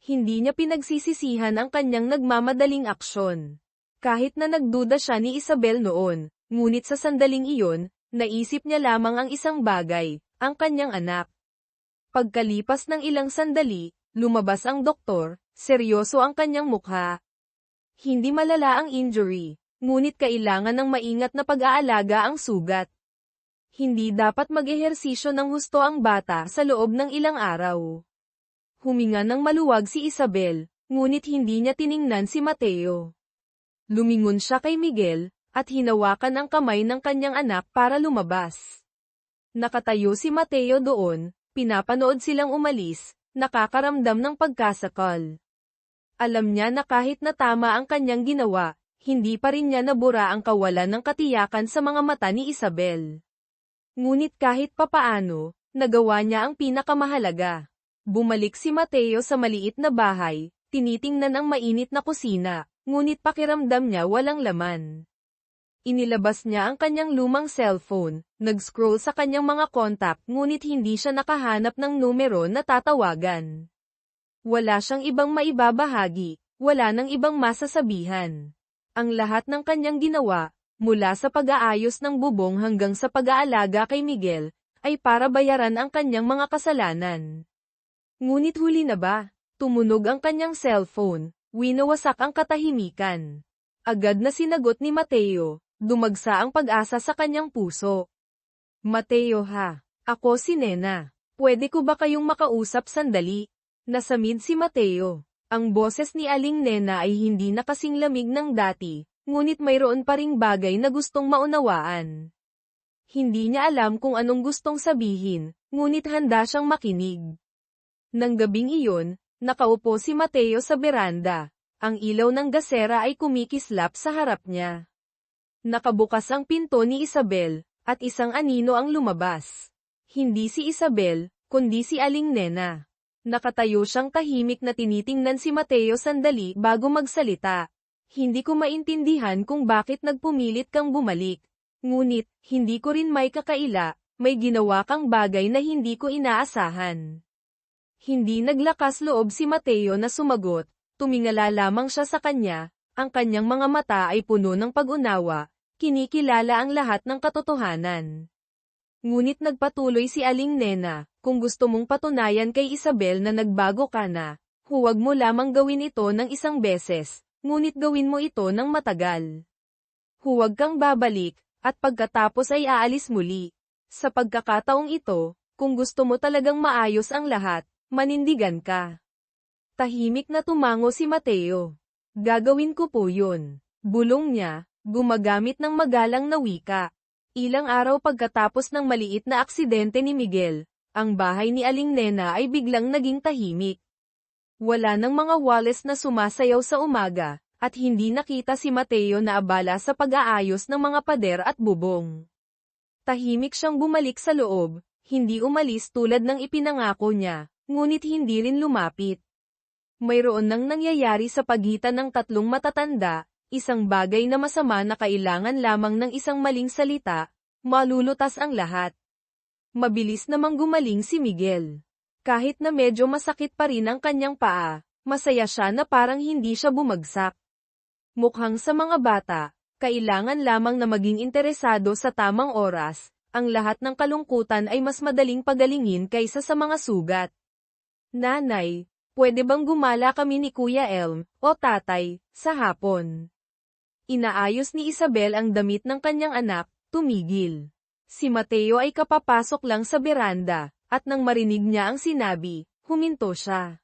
Hindi niya pinagsisisihan ang kanyang nagmamadaling aksyon. Kahit na nagduda siya ni Isabel noon, ngunit sa sandaling iyon, naisip niya lamang ang isang bagay, ang kanyang anak. Pagkalipas ng ilang sandali, lumabas ang doktor, seryoso ang kanyang mukha. Hindi malala ang injury, ngunit kailangan ng maingat na pag-aalaga ang sugat. Hindi dapat mag-ehersisyo ng husto ang bata sa loob ng ilang araw. Huminga ng maluwag si Isabel, ngunit hindi niya tiningnan si Mateo. Lumingon siya kay Miguel, at hinawakan ang kamay ng kanyang anak para lumabas. Nakatayo si Mateo doon, pinapanood silang umalis, nakakaramdam ng pagkasakal. Alam niya na kahit na tama ang kanyang ginawa, hindi pa rin niya nabura ang kawalan ng katiyakan sa mga mata ni Isabel. Ngunit kahit papaano, nagawa niya ang pinakamahalaga. Bumalik si Mateo sa maliit na bahay, tinitingnan ang mainit na kusina, ngunit pakiramdam niya walang laman. Inilabas niya ang kanyang lumang cellphone, nag-scroll sa kanyang mga kontak ngunit hindi siya nakahanap ng numero na tatawagan. Wala siyang ibang maibabahagi, wala nang ibang masasabihan. Ang lahat ng kanyang ginawa, mula sa pag-aayos ng bubong hanggang sa pag-aalaga kay Miguel, ay para bayaran ang kanyang mga kasalanan. Ngunit huli na ba? Tumunog ang kanyang cellphone, winawasak ang katahimikan. Agad na sinagot ni Mateo. Dumagsa ang pag-asa sa kanyang puso. "Mateo ha, ako si Nena. Pwede ko ba kayong makausap sandali?" Nasamid si Mateo. Ang boses ni Aling Nena ay hindi na kasing lamig ng dati, ngunit mayroon pa ring bagay na gustong maunawaan. Hindi niya alam kung anong gustong sabihin, ngunit handa siyang makinig. Nang gabing iyon, nakaupo si Mateo sa beranda. Ang ilaw ng gasera ay kumikislap sa harap niya. Nakabukas ang pinto ni Isabel, at isang anino ang lumabas. Hindi si Isabel, kundi si Aling Nena. Nakatayo siyang tahimik na tinitingnan si Mateo sandali bago magsalita. "Hindi ko maintindihan kung bakit nagpumilit kang bumalik. Ngunit, hindi ko rin may kakaila, may ginawa kang bagay na hindi ko inaasahan." Hindi naglakas loob si Mateo na sumagot, tumingala lamang siya sa kanya. Ang kanyang mga mata ay puno ng pag-unawa, kinikilala ang lahat ng katotohanan. Ngunit nagpatuloy si Aling Nena, "Kung gusto mong patunayan kay Isabel na nagbago ka na, huwag mo lamang gawin ito ng isang beses, ngunit gawin mo ito ng matagal. Huwag kang babalik, at pagkatapos ay aalis muli. Sa pagkakataong ito, kung gusto mo talagang maayos ang lahat, manindigan ka." Tahimik na tumango si Mateo. "Gagawin ko po yun," bulong niya, gumagamit ng magalang na wika. Ilang araw pagkatapos ng maliit na aksidente ni Miguel, ang bahay ni Aling Nena ay biglang naging tahimik. Wala nang mga Wallace na sumasayaw sa umaga, at hindi nakita si Mateo na abala sa pag-aayos ng mga pader at bubong. Tahimik siyang bumalik sa loob, hindi umalis tulad ng ipinangako niya, ngunit hindi rin lumapit. Mayroon nang nangyayari sa pagitan ng tatlong matatanda, isang bagay na masama na kailangan lamang ng isang maling salita, malulutas ang lahat. Mabilis namang gumaling si Miguel. Kahit na medyo masakit pa rin ang kanyang paa, masaya siya na parang hindi siya bumagsak. Mukhang sa mga bata, kailangan lamang na maging interesado sa tamang oras, ang lahat ng kalungkutan ay mas madaling pagalingin kaysa sa mga sugat. Nanay, pwede bang gumala kami ni Kuya Elm, o tatay, sa hapon? Inaayos ni Isabel ang damit ng kanyang anak, tumigil. Si Mateo ay kapapasok lang sa beranda, at nang marinig niya ang sinabi, huminto siya.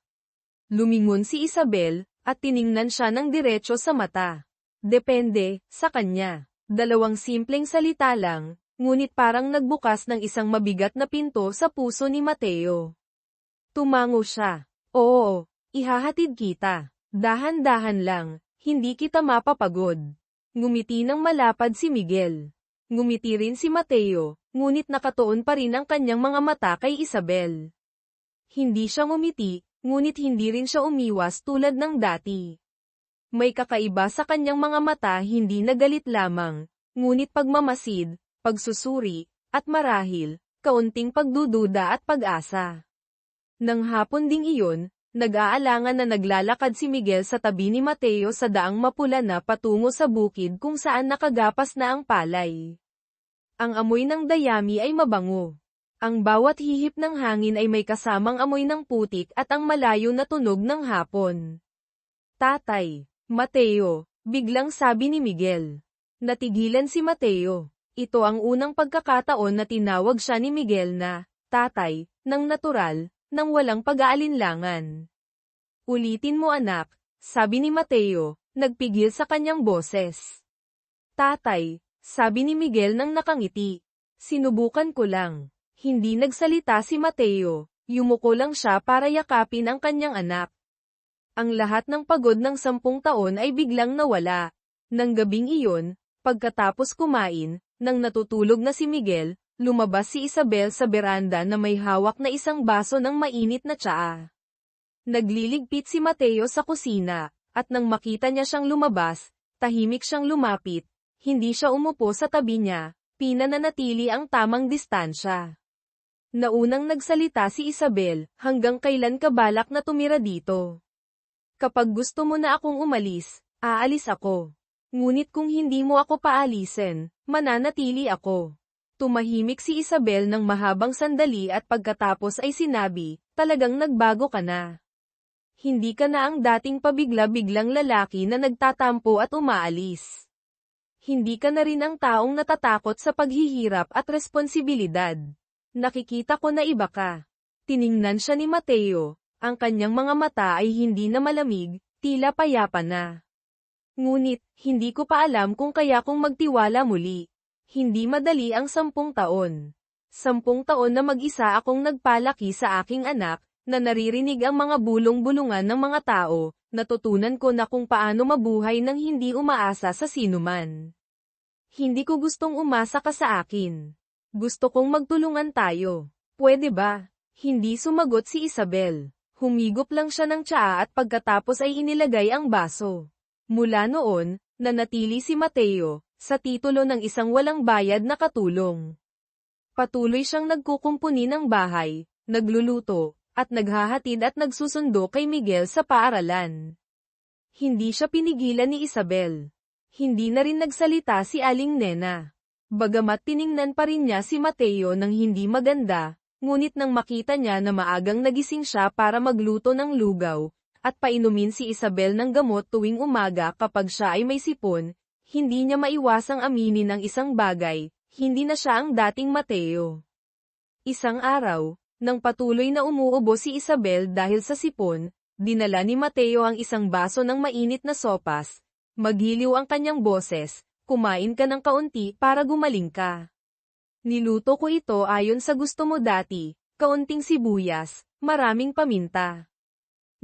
Lumingon si Isabel, at tiningnan siya ng diretso sa mata. Depende, sa kanya. Dalawang simpleng salita lang, ngunit parang nagbukas ng isang mabigat na pinto sa puso ni Mateo. Tumango siya. Oo, ihahatid kita. Dahan-dahan lang, hindi kita mapapagod. Ngumiti ng malapad si Miguel. Ngumiti rin si Mateo, ngunit nakatuon pa rin ang kanyang mga mata kay Isabel. Hindi siya ngumiti, ngunit hindi rin siya umiwas tulad ng dati. May kakaiba sa kanyang mga mata, hindi na galit lamang, ngunit pagmamasid, pagsusuri, at marahil, kaunting pagdududa at pag-asa. Nang hapon ding iyon, nag-aalangan na naglalakad si Miguel sa tabi ni Mateo sa daang mapula na patungo sa bukid kung saan nakagapas na ang palay. Ang amoy ng dayami ay mabango. Ang bawat hihip ng hangin ay may kasamang amoy ng putik at ang malayo na tunog ng hapon. Tatay, Mateo, biglang sabi ni Miguel. Natigilan si Mateo. Ito ang unang pagkakataon na tinawag siya ni Miguel na tatay, ng natural, nang walang pag-aalinlangan. Ulitin mo anak, sabi ni Mateo, nagpigil sa kanyang boses. Tatay, sabi ni Miguel nang nakangiti. Sinubukan ko lang. Hindi nagsalita si Mateo, yumuko lang siya para yakapin ang kanyang anak. Ang lahat ng pagod ng 10 taon ay biglang nawala. Nang gabing iyon, pagkatapos kumain, nang natutulog na si Miguel, lumabas si Isabel sa beranda na may hawak na isang baso ng mainit na tsaa. Nagliligpit si Mateo sa kusina, at nang makita niya siyang lumabas, tahimik siyang lumapit, hindi siya umupo sa tabi niya, pinananatili ang tamang distansya. Naunang nagsalita si Isabel, hanggang kailan ka balak na tumira dito? Kapag gusto mo na akong umalis, aalis ako. Ngunit kung hindi mo ako paalisin, mananatili ako. Tumahimik si Isabel ng mahabang sandali at pagkatapos ay sinabi, talagang nagbago ka na. Hindi ka na ang dating pabigla-biglang lalaki na nagtatampo at umaalis. Hindi ka na rin ang taong natatakot sa paghihirap at responsibilidad. Nakikita ko na iba ka. Tiningnan siya ni Mateo, ang kanyang mga mata ay hindi na malamig, tila payapa na. Ngunit, hindi ko pa alam kung kaya kong magtiwala muli. Hindi madali ang 10 taon. 10 taon na mag-isa akong nagpalaki sa aking anak, na naririnig ang mga bulong-bulungan ng mga tao, natutunan ko na kung paano mabuhay nang hindi umaasa sa sinuman. Hindi ko gustong umasa ka sa akin. Gusto kong magtulungan tayo. Pwede ba? Hindi sumagot si Isabel. Humigop lang siya ng tsaa at pagkatapos ay inilagay ang baso. Mula noon, nanatili si Mateo, sa titulo ng isang walang bayad na katulong. Patuloy siyang nagkukumpuni ng bahay, nagluluto, at naghahatid at nagsusundo kay Miguel sa paaralan. Hindi siya pinigilan ni Isabel. Hindi na rin nagsalita si Aling Nena. Bagamat tiningnan pa rin niya si Mateo ng hindi maganda, ngunit nang makita niya na maagang nagising siya para magluto ng lugaw, at painumin si Isabel ng gamot tuwing umaga kapag siya ay may sipon, hindi niya maiwasang aminin ang isang bagay, hindi na siya ang dating Mateo. Isang araw, nang patuloy na umuubo si Isabel dahil sa sipon, dinala ni Mateo ang isang baso ng mainit na sopas. Maghiliw ang kanyang boses, kumain ka ng kaunti para gumaling ka. Niluto ko ito ayon sa gusto mo dati, kaunting sibuyas, maraming paminta.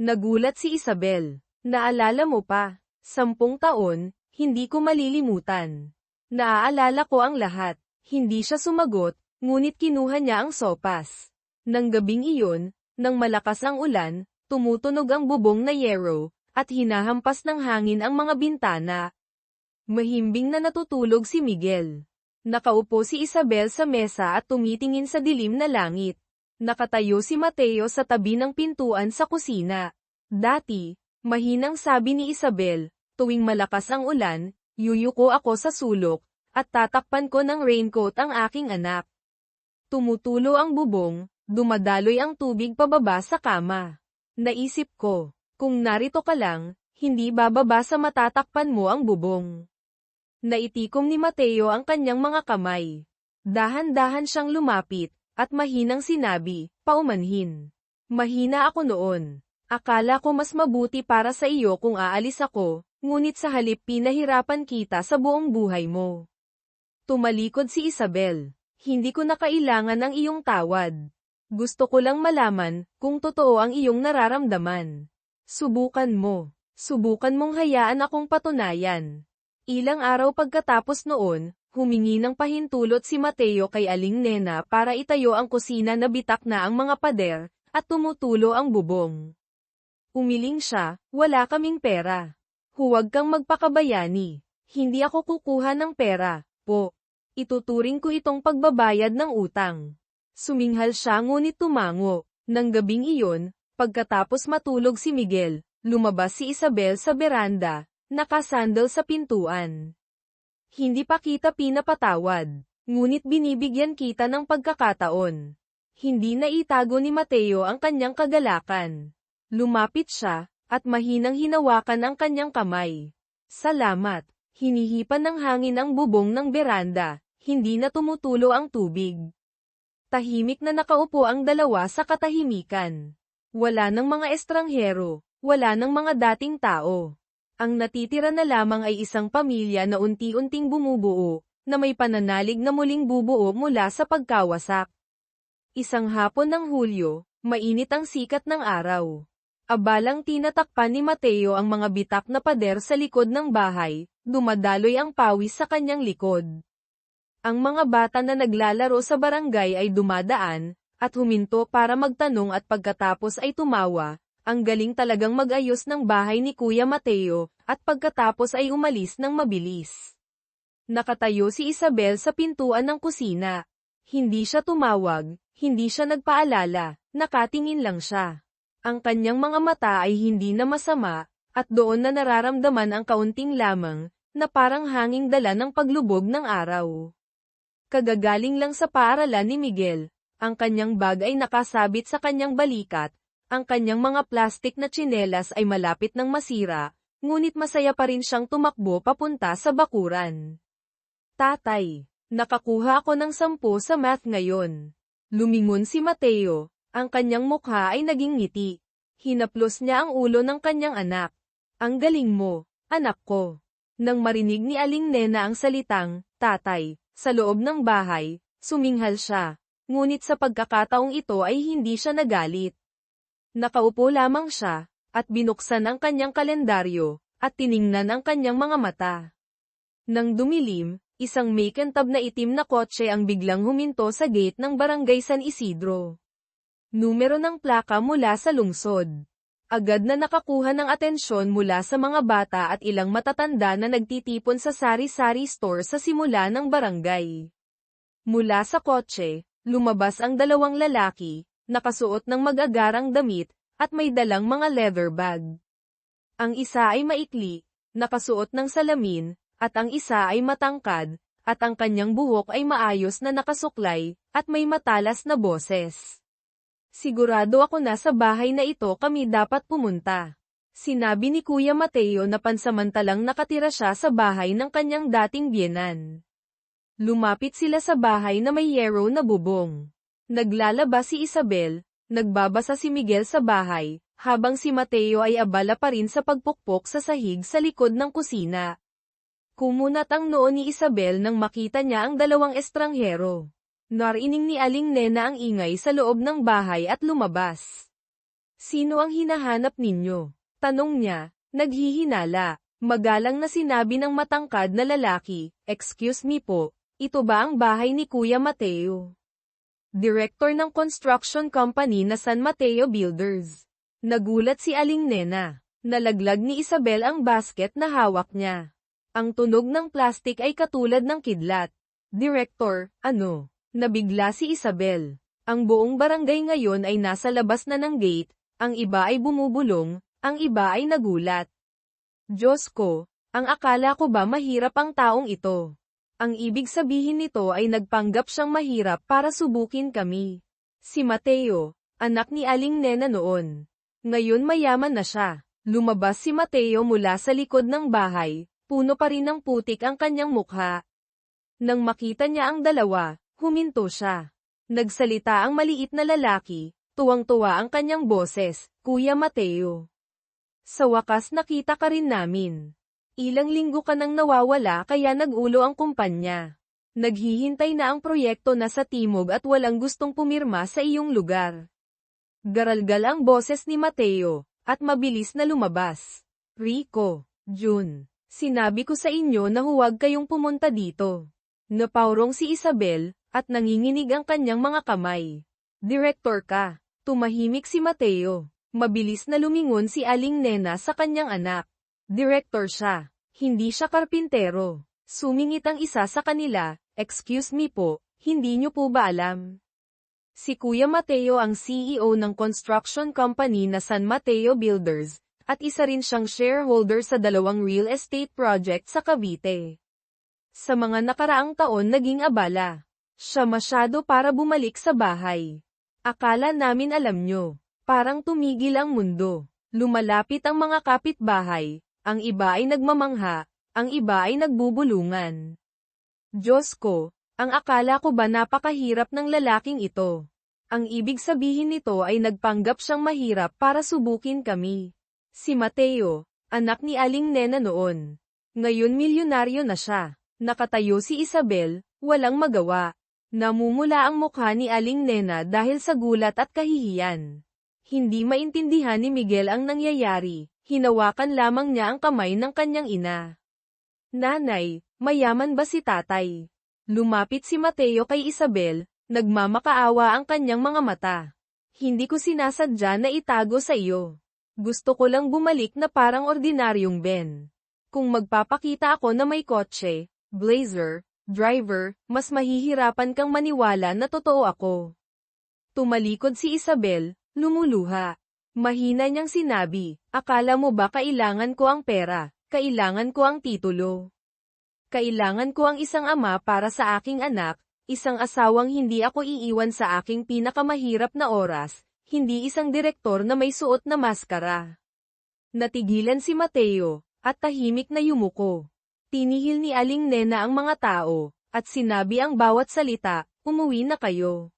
Nagulat si Isabel. Naalala mo pa, 10 taon, hindi ko malilimutan. Naaalala ko ang lahat. Hindi siya sumagot, ngunit kinuha niya ang sopas. Nang gabing iyon, nang malakas ang ulan, tumutunog ang bubong na yero, at hinahampas ng hangin ang mga bintana. Mahimbing na natutulog si Miguel. Nakaupo si Isabel sa mesa at tumitingin sa dilim na langit. Nakatayo si Mateo sa tabi ng pintuan sa kusina. Dati, mahinang sabi ni Isabel, tuwing malakas ang ulan, yuyuko ako sa sulok, at tatakpan ko ng raincoat ang aking anak. Tumutulo ang bubong, dumadaloy ang tubig pababa sa kama. Naisip ko, kung narito ka lang, hindi bababa sa matatakpan mo ang bubong. Naitikom ni Mateo ang kanyang mga kamay. Dahan-dahan siyang lumapit, at mahinang sinabi, paumanhin. Mahina ako noon. Akala ko mas mabuti para sa iyo kung aalis ako, ngunit sa halip pinahirapan kita sa buong buhay mo. Tumalikod si Isabel. Hindi ko na kailangan ang iyong tawad. Gusto ko lang malaman kung totoo ang iyong nararamdaman. Subukan mo. Subukan mong hayaan akong patunayan. Ilang araw pagkatapos noon, humingi ng pahintulot si Mateo kay Aling Nena para itayo ang kusina na bitak na ang mga pader, at tumutulo ang bubong. Umiling siya, wala kaming pera. Huwag kang magpakabayani. Hindi ako kukuha ng pera, po. Ituturing ko itong pagbabayad ng utang. Suminghal siya ngunit tumango. Nang gabing iyon, pagkatapos matulog si Miguel, lumabas si Isabel sa beranda, nakasandal sa pintuan. Hindi pa kita pinapatawad, ngunit binibigyan kita ng pagkakataon. Hindi na itago ni Mateo ang kanyang kagalakan. Lumapit siya, at mahinang hinawakan ang kanyang kamay. Salamat. Hinihipan ng hangin ang bubong ng beranda, hindi na tumutulo ang tubig. Tahimik na nakaupo ang dalawa sa katahimikan. Wala ng mga estranghero, wala ng mga dating tao. Ang natitira na lamang ay isang pamilya na unti-unting bumubuo, na may pananalig na muling bubuo mula sa pagkawasak. Isang hapon ng Hulyo, mainit ang sikat ng araw. Abalang tinatakpan ni Mateo ang mga bitak na pader sa likod ng bahay, dumadaloy ang pawis sa kanyang likod. Ang mga bata na naglalaro sa barangay ay dumadaan, at huminto para magtanong at pagkatapos ay tumawa. Ang galing talagang mag-ayos ng bahay ni Kuya Mateo, at pagkatapos ay umalis ng mabilis. Nakatayo si Isabel sa pintuan ng kusina. Hindi siya tumawag, hindi siya nagpaalala, nakatingin lang siya. Ang kanyang mga mata ay hindi na masama, at doon na nararamdaman ang kaunting lamang, na parang hanging dala ng paglubog ng araw. Kagagaling lang sa paaralan ni Miguel, ang kanyang bag ay nakasabit sa kanyang balikat, ang kanyang mga plastik na tsinelas ay malapit ng masira, ngunit masaya pa rin siyang tumakbo papunta sa bakuran. Tatay, nakakuha ako ng 10 sa math ngayon. Lumingon si Mateo, ang kanyang mukha ay naging ngiti. Hinaplos niya ang ulo ng kanyang anak. Ang galing mo, anak ko. Nang marinig ni Aling Nena ang salitang, tatay, sa loob ng bahay, suminghal siya. Ngunit sa pagkakataong ito ay hindi siya nagalit. Nakaupo lamang siya, at binuksan ang kanyang kalendaryo, at tiningnan ang kanyang mga mata. Nang dumilim, isang makintab na itim na kotse ang biglang huminto sa gate ng Barangay San Isidro. Numero ng plaka mula sa lungsod. Agad na nakakuha ng atensyon mula sa mga bata at ilang matatanda na nagtitipon sa sari-sari store sa simula ng barangay. Mula sa kotse, lumabas ang 2 lalaki, nakasuot ng mag-agarang damit, at may dalang mga leather bag. Ang isa ay maikli, nakasuot ng salamin, at ang isa ay matangkad, at ang kanyang buhok ay maayos na nakasuklay, at may matalas na boses. Sigurado ako na sa bahay na ito kami dapat pumunta. Sinabi ni Kuya Mateo na pansamantalang nakatira siya sa bahay ng kanyang dating biyenan. Lumapit sila sa bahay na may yero na bubong. Naglalaba si Isabel, nagbabasa si Miguel sa bahay, habang si Mateo ay abala pa rin sa pagpukpok sa sahig sa likod ng kusina. Kumunat ang noo ni Isabel nang makita niya ang 2 estranghero. Narinig ni Aling Nena ang ingay sa loob ng bahay at lumabas. Sino ang hinahanap ninyo? Tanong niya, naghihinala. Magalang na sinabi ng matangkad na lalaki, excuse me po, ito ba ang bahay ni Kuya Mateo? Director ng construction company na San Mateo Builders. Nagulat si Aling Nena. Nalaglag ni Isabel ang basket na hawak niya. Ang tunog ng plastik ay katulad ng kidlat. Director, ano? Nabigla si Isabel. Ang buong barangay ngayon ay nasa labas na ng gate, ang iba ay bumubulong, ang iba ay nagulat. Diyos ko, ang akala ko ba mahirap ang taong ito? Ang ibig sabihin nito ay nagpanggap siyang mahirap para subukin kami. Si Mateo, anak ni Aling Nena noon. Ngayon mayaman na siya. Lumabas si Mateo mula sa likod ng bahay, puno pa rin ng putik ang kanyang mukha. Nang makita niya ang dalawa, huminto siya. Nagsalita ang maliit na lalaki, tuwang-tuwa ang kanyang boses, Kuya Mateo. Sa wakas nakita ka rin namin. Ilang linggo ka nang nawawala kaya nag-ulo ang kumpanya. Naghihintay na ang proyekto na sa timog at walang gustong pumirma sa iyong lugar. Garalgal ang boses ni Mateo, at mabilis na lumabas. Rico, June, sinabi ko sa inyo na huwag kayong pumunta dito. Napaurong si Isabel, at nanginginig ang kanyang mga kamay. Direktor ka. Tumahimik si Mateo. Mabilis na lumingon si Aling Nena sa kanyang anak. Direktor siya. Hindi siya karpintero. Sumingit ang isa sa kanila, excuse me po, hindi niyo po ba alam? Si Kuya Mateo ang CEO ng construction company na San Mateo Builders, at isa rin siyang shareholder sa 2 real estate project sa Cavite. Sa mga nakaraang taon naging abala. Siya masyado para bumalik sa bahay. Akala namin alam nyo. Parang tumigil ang mundo. Lumalapit ang mga kapitbahay, ang iba ay nagmamangha, ang iba ay nagbubulungan. Diyos ko, ang akala ko ba napakahirap ng lalaking ito? Ang ibig sabihin nito ay nagpanggap siyang mahirap para subukin kami. Si Mateo, anak ni Aling Nena noon. Ngayon milyonaryo na siya. Nakatayo si Isabel, walang magawa. Namumula ang mukha ni Aling Nena dahil sa gulat at kahihiyan. Hindi maintindihan ni Miguel ang nangyayari, hinawakan lamang niya ang kamay ng kanyang ina. Nanay, mayaman ba si tatay? Lumapit si Mateo kay Isabel, nagmamakaawa ang kanyang mga mata. Hindi ko sinasadya na itago sa iyo. Gusto ko lang bumalik na parang ordinaryong Ben. Kung magpapakita ako na may kotse, blazer, driver, mas mahihirapan kang maniwala na totoo ako. Tumalikod si Isabel, lumuluha. Mahina niyang sinabi, akala mo ba kailangan ko ang pera, kailangan ko ang titulo. Kailangan ko ang isang ama para sa aking anak, isang asawang hindi ako iiwan sa aking pinakamahirap na oras, hindi isang direktor na may suot na maskara. Natigilan si Mateo, at tahimik na yumuko. Tinihil ni Aling Nena ang mga tao, at sinabi ang bawat salita, umuwi na kayo.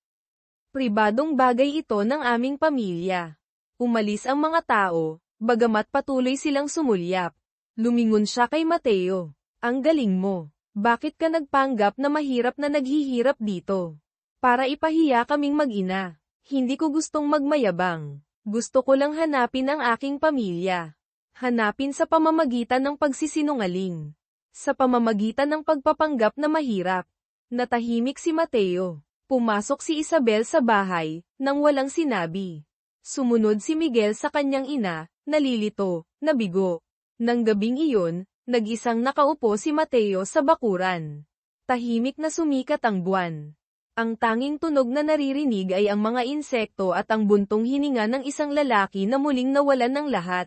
Pribadong bagay ito ng aming pamilya. Umalis ang mga tao, bagamat patuloy silang sumulyap. Lumingon siya kay Mateo. Ang galing mo. Bakit ka nagpanggap na mahirap na naghihirap dito? Para ipahiya kaming mag-ina. Hindi ko gustong magmayabang. Gusto ko lang hanapin ang aking pamilya. Hanapin sa pamamagitan ng pagsisinungaling. Sa pamamagitan ng pagpapanggap na mahirap. Natahimik si Mateo. Pumasok si Isabel sa bahay, nang walang sinabi. Sumunod si Miguel sa kanyang ina, nalilito, nabigo. Nang gabing iyon, nag-isang nakaupo si Mateo sa bakuran. Tahimik na sumikat ang buwan. Ang tanging tunog na naririnig ay ang mga insekto at ang buntong hininga ng isang lalaki na muling nawalan ng lahat.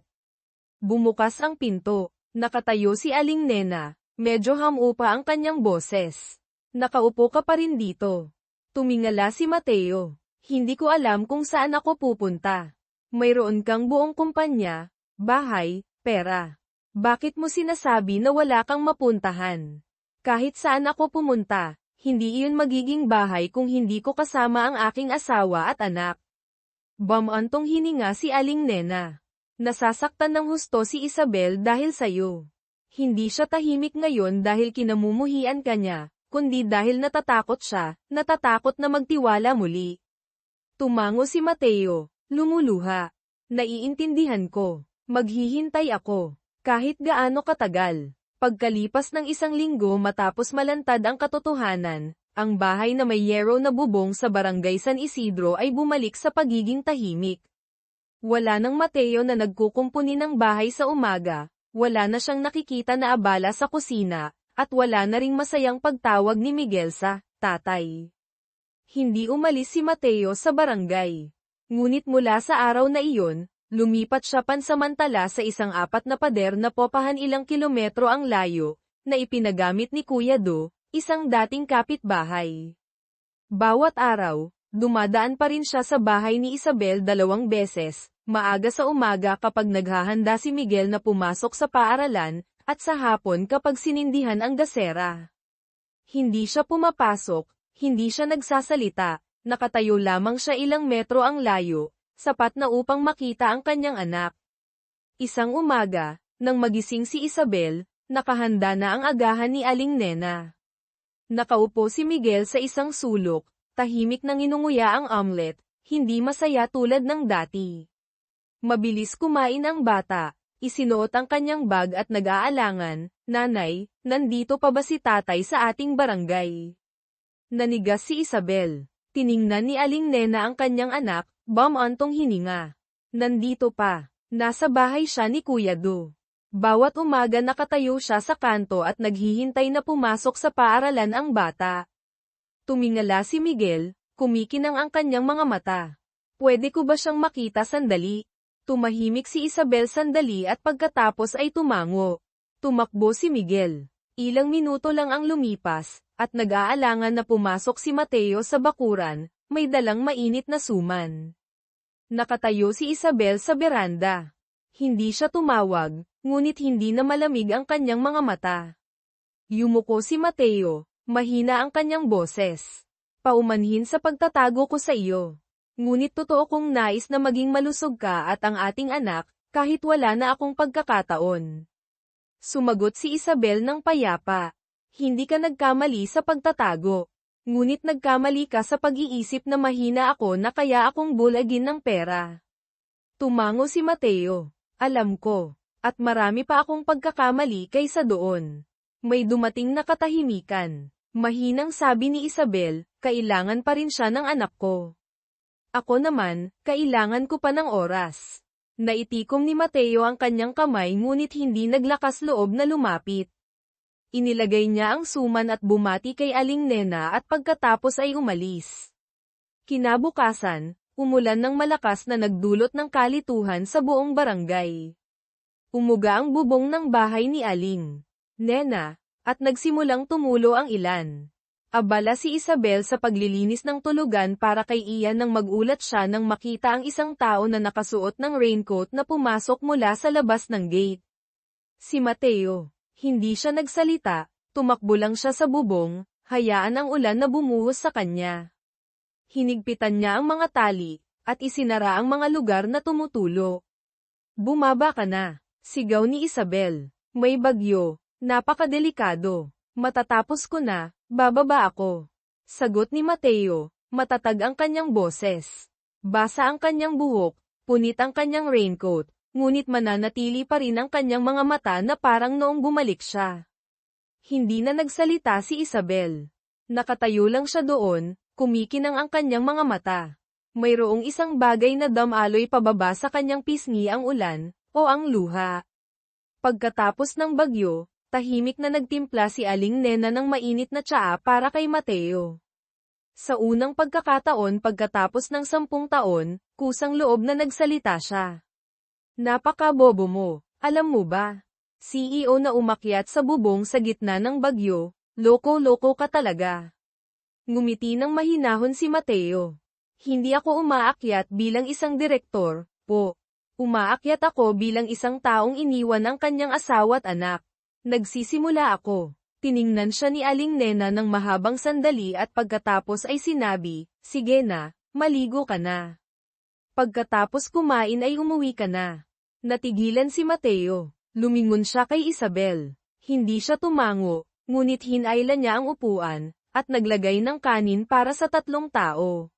Bumukas ang pinto. Nakatayo si Aling Nena. Medyo hamupa ang kanyang boses. Nakaupo ka pa rin dito. Tumingala si Mateo. Hindi ko alam kung saan ako pupunta. Mayroon kang buong kumpanya, bahay, pera. Bakit mo sinasabi na wala kang mapuntahan? Kahit saan ako pumunta, hindi iyon magiging bahay kung hindi ko kasama ang aking asawa at anak. Bamantong hininga si Aling Nena. Nasasaktan ng husto si Isabel dahil sayo. Hindi siya tahimik ngayon dahil kinamumuhian ka niya, kundi dahil natatakot siya, natatakot na magtiwala muli. Tumango si Mateo, lumuluha. Naiintindihan ko. Maghihintay ako. Kahit gaano katagal. Pagkalipas ng 1 linggo matapos malantad ang katotohanan, ang bahay na may yero na bubong sa barangay San Isidro ay bumalik sa pagiging tahimik. Wala nang Mateo na nagkukumpuni ng bahay sa umaga, wala na siyang nakikita na abala sa kusina, at wala na ring masayang pagtawag ni Miguel sa tatay. Hindi umalis si Mateo sa barangay. Ngunit mula sa araw na iyon, lumipat siya pansamantala sa isang 4 na pader na popahan ilang kilometro ang layo, na ipinagamit ni Kuya Do, isang dating kapitbahay. Bawat araw, dumadaan pa rin siya sa bahay ni Isabel 2 beses, maaga sa umaga kapag naghahanda si Miguel na pumasok sa paaralan, at sa hapon kapag sinindihan ang gasera. Hindi siya pumapasok, hindi siya nagsasalita, nakatayo lamang siya ilang metro ang layo, sapat na upang makita ang kanyang anak. Isang umaga, nang magising si Isabel, nakahanda na ang agahan ni Aling Nena. Nakaupo si Miguel sa isang sulok, tahimik nang inunguya ang omelet, hindi masaya tulad ng dati. Mabilis kumain ang bata, isinuot ang kanyang bag at nag-aalangan, "Nanay, nandito pa ba si tatay sa ating barangay?" Nanigas si Isabel. Tiningnan ni Aling Nena ang kanyang anak, bumantong hininga. Nandito pa. Nasa bahay siya ni Kuya Do. Bawat umaga nakatayo siya sa kanto at naghihintay na pumasok sa paaralan ang bata. Tumingala si Miguel, kumikinang ang kanyang mga mata. Pwede ko ba siyang makita sandali? Tumahimik si Isabel sandali at pagkatapos ay tumango. Tumakbo si Miguel. Ilang minuto lang ang lumipas, at nag-aalangan na pumasok si Mateo sa bakuran, may dalang mainit na suman. Nakatayo si Isabel sa beranda. Hindi siya tumawag, ngunit hindi na malamig ang kanyang mga mata. Yumuko si Mateo, mahina ang kanyang boses. Paumanhin sa pagtatago ko sa iyo. Ngunit totoo kong nais na maging malusog ka at ang ating anak, kahit wala na akong pagkakataon. Sumagot si Isabel ng payapa. Hindi ka nagkamali sa pagtatago. Ngunit nagkamali ka sa pag-iisip na mahina ako na kaya akong bulagin ng pera. Tumango si Mateo. Alam ko. At marami pa akong pagkakamali kaysa doon. May dumating na katahimikan. Mahinang sabi ni Isabel, kailangan pa rin siya ng anak ko. Ako naman, kailangan ko pa ng oras. Naitikom ni Mateo ang kanyang kamay ngunit hindi naglakas loob na lumapit. Inilagay niya ang suman at bumati kay Aling Nena at pagkatapos ay umalis. Kinabukasan, umulan ng malakas na nagdulot ng kalituhan sa buong barangay. Umuga ang bubong ng bahay ni Aling Nena, at nagsimulang tumulo ang ilan. Abala si Isabel sa paglilinis ng tulugan para kay Ian nang magulat siya nang makita ang isang tao na nakasuot ng raincoat na pumasok mula sa labas ng gate. Si Mateo. Hindi siya nagsalita, tumakbo lang siya sa bubong, hayaan ang ulan na bumuhos sa kanya. Hinigpitan niya ang mga tali, at isinara ang mga lugar na tumutulo. Bumaba ka na, sigaw ni Isabel. May bagyo, napakadelikado. Matatapos ko na, bababa ako. Sagot ni Mateo, matatag ang kanyang boses. Basa ang kanyang buhok, punit ang kanyang raincoat, ngunit mananatili pa rin ang kanyang mga mata na parang noong bumalik siya. Hindi na nagsalita si Isabel. Nakatayo lang siya doon, kumikinang ang kanyang mga mata. Mayroong isang bagay na damaloy pababa sa kanyang pisngi ang ulan, o ang luha. Pagkatapos ng bagyo, tahimik na nagtimpla si Aling Nena ng mainit na tsaa para kay Mateo. Sa unang pagkakataon pagkatapos ng 10 taon, kusang loob na nagsalita siya. Napakabobo mo, alam mo ba? CEO na umakyat sa bubong sa gitna ng bagyo, loko-loko ka talaga. Ngumiti ng mahinahon si Mateo. Hindi ako umaakyat bilang isang direktor, po. Umaakyat ako bilang isang taong iniwan ang kanyang asawa at anak. Nagsisimula ako. Tiningnan siya ni Aling Nena ng mahabang sandali at pagkatapos ay sinabi, sige na, maligo ka na. Pagkatapos kumain ay umuwi ka na. Natigilan si Mateo. Lumingon siya kay Isabel. Hindi siya tumango, ngunit hinailan niya ang upuan, at naglagay ng kanin para sa 3 tao.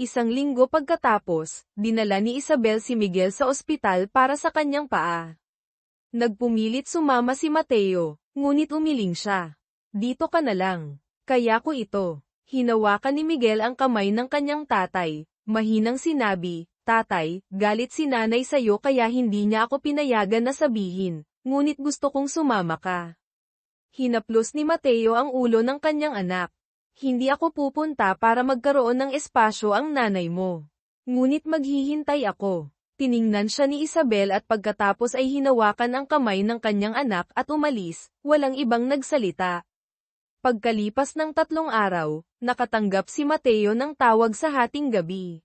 Isang linggo pagkatapos, dinala ni Isabel si Miguel sa ospital para sa kanyang paa. Nagpumilit sumama si Mateo, ngunit umiling siya. Dito ka na lang. Kaya ko ito. Hinawakan ni Miguel ang kamay ng kanyang tatay. Mahinang sinabi, tatay, galit si nanay sa'yo kaya hindi niya ako pinayagan na sabihin, ngunit gusto kong sumama ka. Hinaplos ni Mateo ang ulo ng kanyang anak. Hindi ako pupunta para magkaroon ng espasyo ang nanay mo. Ngunit maghihintay ako. Tiningnan siya ni Isabel at pagkatapos ay hinawakan ang kamay ng kanyang anak at umalis, walang ibang nagsalita. Pagkalipas ng 3 araw, nakatanggap si Mateo ng tawag sa hating gabi.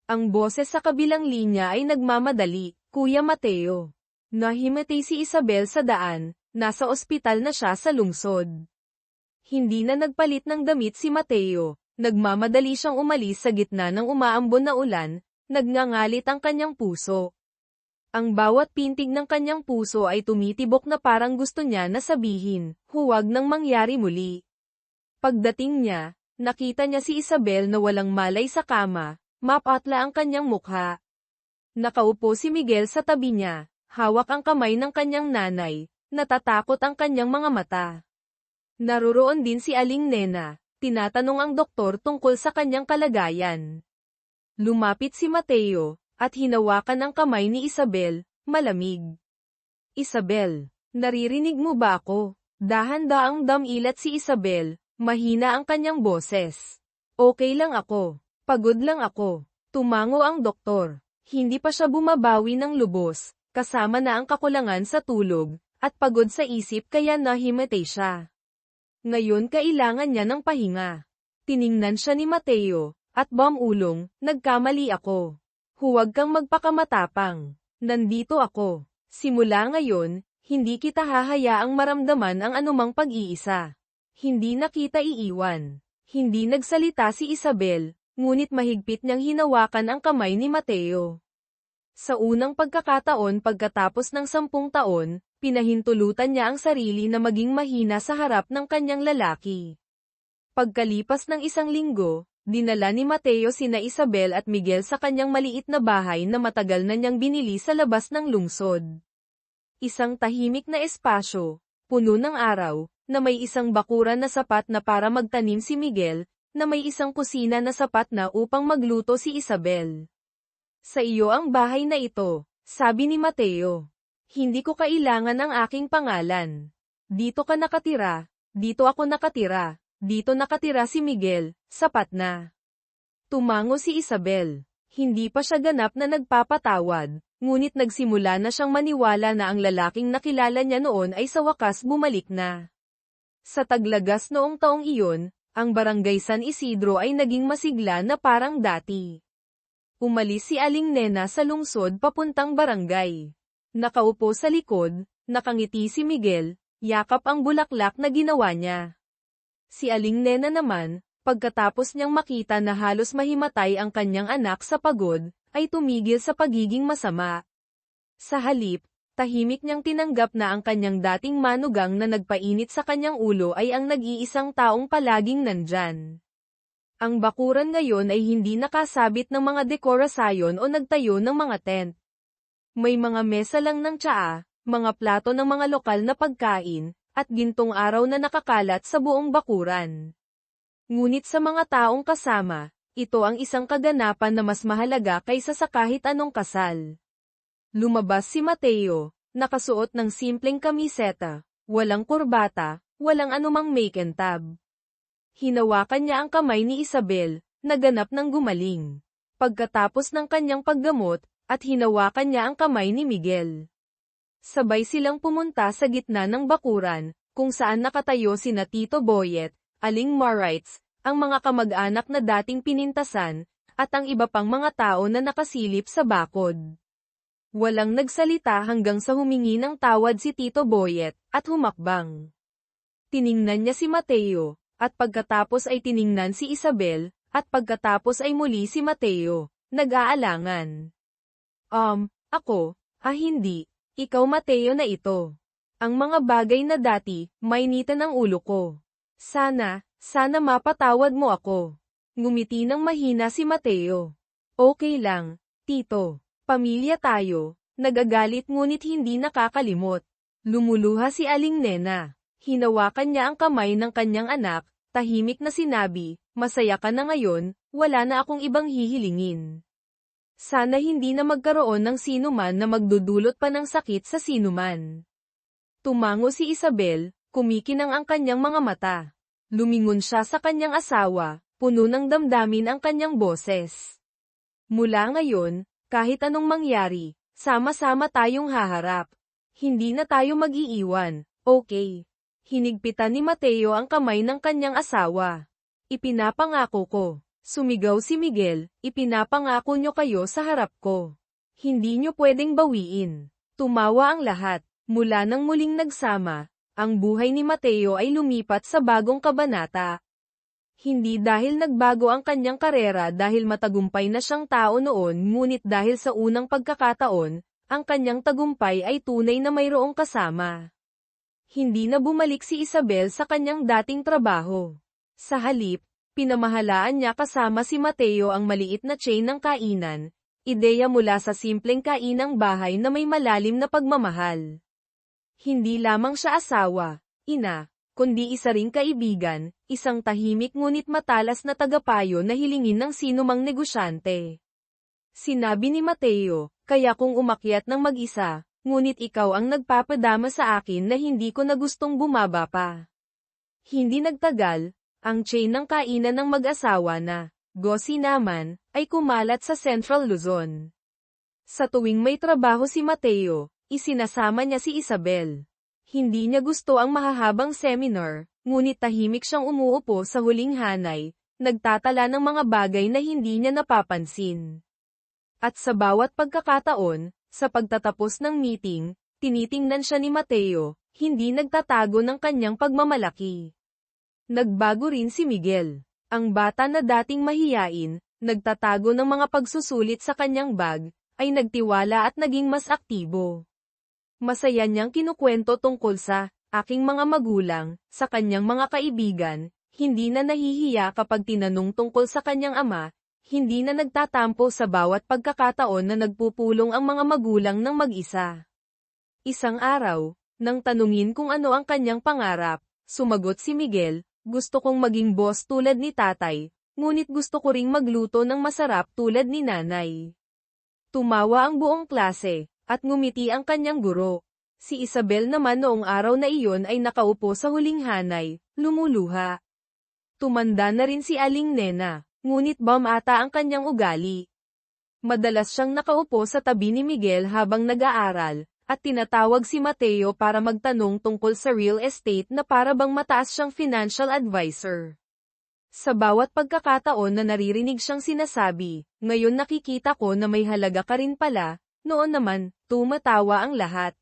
Ang boses sa kabilang linya ay nagmamadali, "Kuya Mateo." Nahimatay si Isabel sa daan, nasa ospital na siya sa lungsod. Hindi na nagpalit ng damit si Mateo, nagmamadali siyang umalis sa gitna ng umaambon na ulan, nagngangalit ang kanyang puso. Ang bawat pintig ng kanyang puso ay tumitibok na parang gusto niya na sabihin, "Huwag nang mangyari muli." Pagdating niya, nakita niya si Isabel na walang malay sa kama, mapatla ang kanyang mukha. Nakaupo si Miguel sa tabi niya, hawak ang kamay ng kanyang nanay, natatakot ang kanyang mga mata. Naroroon din si Aling Nena, tinatanong ang doktor tungkol sa kanyang kalagayan. Lumapit si Mateo, at hinawakan ang kamay ni Isabel, malamig. "Isabel, naririnig mo ba ako?" Dahan-daang damilat si Isabel, mahina ang kanyang boses. "Okay lang ako. Pagod lang ako." Tumango ang doktor. Hindi pa siya bumabawi ng lubos, kasama na ang kakulangan sa tulog, at pagod sa isip kaya nahimatay siya. Ngayon kailangan niya ng pahinga. Tiningnan siya ni Mateo, at "Ulong, nagkamali ako. Huwag kang magpakamatapang. Nandito ako. Simula ngayon, hindi kita hahayaang maramdaman ang anumang pag-iisa. Hindi na kita iiwan." Hindi nagsalita si Isabel, ngunit mahigpit niyang hinawakan ang kamay ni Mateo. Sa unang pagkakataon pagkatapos ng 10 taon, pinahintulutan niya ang sarili na maging mahina sa harap ng kanyang lalaki. Pagkalipas ng 1 linggo, dinala ni Mateo sina Isabel at Miguel sa kanyang maliit na bahay na matagal na niyang binili sa labas ng lungsod. Isang tahimik na espasyo, puno ng araw, na may isang bakuran na sapat na para magtanim si Miguel, na may isang kusina na sapat na upang magluto si Isabel. "Sa iyo ang bahay na ito," sabi ni Mateo. "Hindi ko kailangan ang aking pangalan. Dito ka nakatira, dito ako nakatira. Dito nakatira si Miguel, sapat na." Tumango si Isabel. Hindi pa siya ganap na nagpapatawad, ngunit nagsimula na siyang maniwala na ang lalaking nakilala niya noon ay sa wakas bumalik na. Sa Taglagas noong taong iyon, ang barangay San Isidro ay naging masigla na parang dati. Umalis si Aling Nena sa lungsod papuntang barangay. Nakaupo sa likod, nakangiti si Miguel, yakap ang bulaklak na ginawa niya. Si Aling Nena naman, pagkatapos niyang makita na halos mahimatay ang kanyang anak sa pagod, ay tumigil sa pagiging masama. Sa halip, tahimik niyang tinanggap na ang kanyang dating manugang na nagpainit sa kanyang ulo ay ang nag-iisang taong palaging nandyan. Ang bakuran ngayon ay hindi nakasabit ng mga dekorasyon o nagtayo ng mga tent. May mga mesa lang ng tsaa, mga plato ng mga lokal na pagkain, at gintong araw na nakakalat sa buong bakuran. Ngunit sa mga taong kasama, ito ang isang kaganapan na mas mahalaga kaysa sa kahit anong kasal. Lumabas si Mateo, nakasuot ng simpleng kamiseta, walang kurbata, walang anumang make and tab. Hinawakan niya ang kamay ni Isabel, naganap ng gumaling. Pagkatapos ng kanyang paggamot, at hinawakan niya ang kamay ni Miguel. Sabay silang pumunta sa gitna ng bakuran, kung saan nakatayo sina Tito Boyet, Aling Marites, ang mga kamag-anak na dating pinintasan, at ang iba pang mga tao na nakasilip sa bakod. Walang nagsalita hanggang sa humingi ng tawad si Tito Boyet, at humakbang. Tiningnan niya si Mateo, at pagkatapos ay tiningnan si Isabel, at pagkatapos ay muli si Mateo, nag-aalangan. Ako, hindi. Ikaw Mateo na ito. Ang mga bagay na dati, mainitan ang ulo ko. Sana mapatawad mo ako. Ngumiti ng mahina si Mateo. Okay lang, Tito. Pamilya tayo. Nagagalit ngunit hindi nakakalimot. Lumuluha si Aling Nena. Hinawakan niya ang kamay ng kanyang anak, tahimik na sinabi, "Masaya ka na ngayon, wala na akong ibang hihilingin. Sana hindi na magkaroon ng sinuman na magdudulot pa ng sakit sa sinuman." Tumango si Isabel, kumikinang ang kanyang mga mata. Lumingon siya sa kanyang asawa, puno ng damdamin ang kanyang boses. Mula ngayon, kahit anong mangyari, sama-sama tayong haharap. Hindi na tayo mag-iiwan, okay? Hinigpitan ni Mateo ang kamay ng kanyang asawa. Ipinapangako ko. Sumigaw si Miguel, ipinapangako nyo kayo sa harap ko. Hindi nyo pwedeng bawiin. Tumawa ang lahat. Mula nang muling nagsama, ang buhay ni Mateo ay lumipat sa bagong kabanata. Hindi dahil nagbago ang kanyang karera dahil matagumpay na siyang tao noon, ngunit dahil sa unang pagkakataon, ang kanyang tagumpay ay tunay na mayroong kasama. Hindi na bumalik si Isabel sa kanyang dating trabaho. Sa halip, pinamahalaan niya kasama si Mateo ang maliit na chain ng kainan, ideya mula sa simpleng kainang bahay na may malalim na pagmamahal. Hindi lamang siya asawa, ina, kundi isa ring kaibigan, isang tahimik ngunit matalas na tagapayo na hilingin ng sinumang negosyante. Sinabi ni Mateo, kaya kung umakyat ng mag-isa, ngunit ikaw ang nagpapadama sa akin na hindi ko na gustong bumaba pa. Hindi nagtagal, ang chain ng kainan ng mag-asawa na, Gosi naman, ay kumalat sa Central Luzon. Sa tuwing may trabaho si Mateo, isinasama niya si Isabel. Hindi niya gusto ang mahahabang seminar, ngunit tahimik siyang umuupo sa huling hanay, nagtatala ng mga bagay na hindi niya napapansin. At sa bawat pagkakataon, sa pagtatapos ng meeting, tinitingnan siya ni Mateo, hindi nagtatago ng kanyang pagmamalaki. Nagbago rin si Miguel. Ang bata na dating mahiyain, nagtatago ng mga pagsusulit sa kanyang bag, ay nagtiwala at naging mas aktibo. Masaya niyang kinukwento tungkol sa aking mga magulang, sa kanyang mga kaibigan, hindi na nahihiya kapag tinanong tungkol sa kanyang ama, hindi na nagtatampo sa bawat pagkakataon na nagpupulong ang mga magulang ng mag-isa. Isang araw, nang tanungin kung ano ang kanyang pangarap, sumagot si Miguel, gusto kong maging boss tulad ni tatay, ngunit gusto ko ring magluto ng masarap tulad ni nanay. Tumawa ang buong klase, at ngumiti ang kanyang guro. Si Isabel naman noong araw na iyon ay nakaupo sa huling hanay, lumuluha. Tumanda na rin si Aling Nena, ngunit ata ang kanyang ugali. Madalas siyang nakaupo sa tabi ni Miguel habang nag-aaral, at tinatawag si Mateo para magtanong tungkol sa real estate na para bang mataas siyang financial advisor. Sa bawat pagkakataon na naririnig siyang sinasabi, ngayon nakikita ko na may halaga ka rin pala, noon naman, tumatawa ang lahat.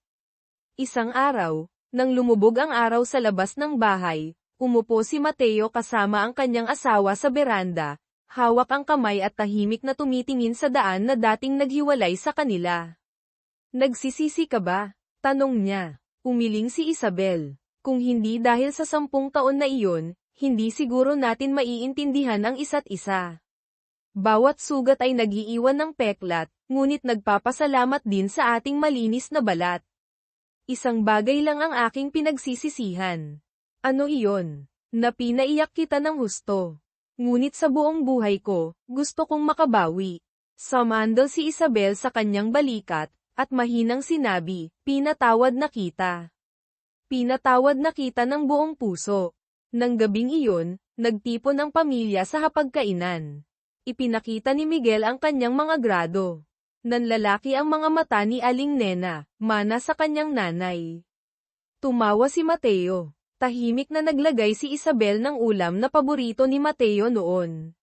Isang araw, nang lumubog ang araw sa labas ng bahay, umupo si Mateo kasama ang kanyang asawa sa beranda, hawak ang kamay at tahimik na tumitingin sa daan na dating naghiwalay sa kanila. Nagsisisi ka ba? Tanong niya. Umiling si Isabel. Kung hindi dahil sa 10 taon na iyon, hindi siguro natin maiintindihan ang isa't isa. Bawat sugat ay nag-iiwan ng peklat, ngunit nagpapasalamat din sa ating malinis na balat. Isang bagay lang ang aking pinagsisisihan. Ano iyon? Na pinaiyak kita ng husto. Ngunit sa buong buhay ko, gusto kong makabawi. Sumandal si Isabel sa kanyang balikat, at mahinang sinabi, pinatawad na kita. Pinatawad na kita ng buong puso. Nang gabing iyon, nagtipon ang pamilya sa hapagkainan. Ipinakita ni Miguel ang kanyang mga grado. Nanlalaki ang mga mata ni Aling Nena, mana sa kanyang nanay. Tumawa si Mateo. Tahimik na naglagay si Isabel ng ulam na paborito ni Mateo noon.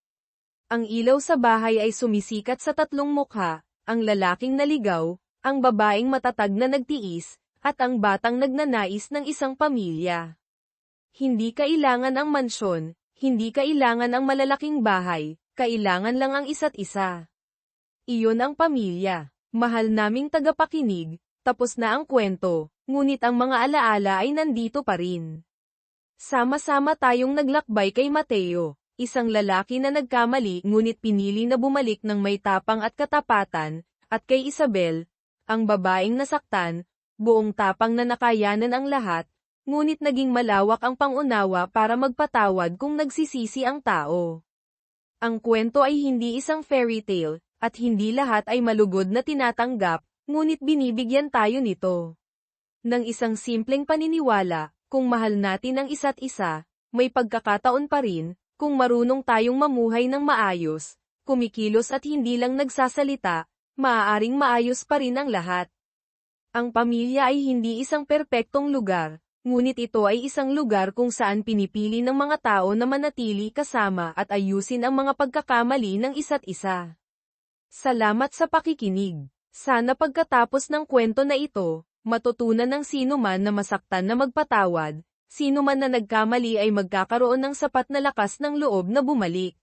Ang ilaw sa bahay ay sumisikat sa 3 mukha, ang lalaking naligaw, ang babaeng matatag na nagtiis, at ang batang nagnanais ng isang pamilya. Hindi kailangan ang mansyon, hindi kailangan ang malalaking bahay, kailangan lang ang isa't isa. Iyon ang pamilya. Mahal naming tagapakinig, tapos na ang kwento, ngunit ang mga alaala ay nandito pa rin. Sama-sama tayong naglakbay kay Mateo, isang lalaki na nagkamali ngunit pinili na bumalik ng may tapang at katapatan, at kay Isabel, ang babaeng nasaktan, buong tapang na nakayanan ang lahat, ngunit naging malawak ang pangunawa para magpatawad kung nagsisisi ang tao. Ang kwento ay hindi isang fairy tale, at hindi lahat ay malugod na tinatanggap, ngunit binibigyan tayo nito ng isang simpleng paniniwala, kung mahal natin ang isa't isa, may pagkakataon pa rin, kung marunong tayong mamuhay ng maayos, kumikilos at hindi lang nagsasalita, maaaring maayos pa rin ang lahat. Ang pamilya ay hindi isang perpektong lugar, ngunit ito ay isang lugar kung saan pinipili ng mga tao na manatili kasama at ayusin ang mga pagkakamali ng isa't isa. Salamat sa pakikinig. Sana pagkatapos ng kwento na ito, matutunan ng sino man na masaktan na magpatawad, sino man na nagkamali ay magkakaroon ng sapat na lakas ng loob na bumalik.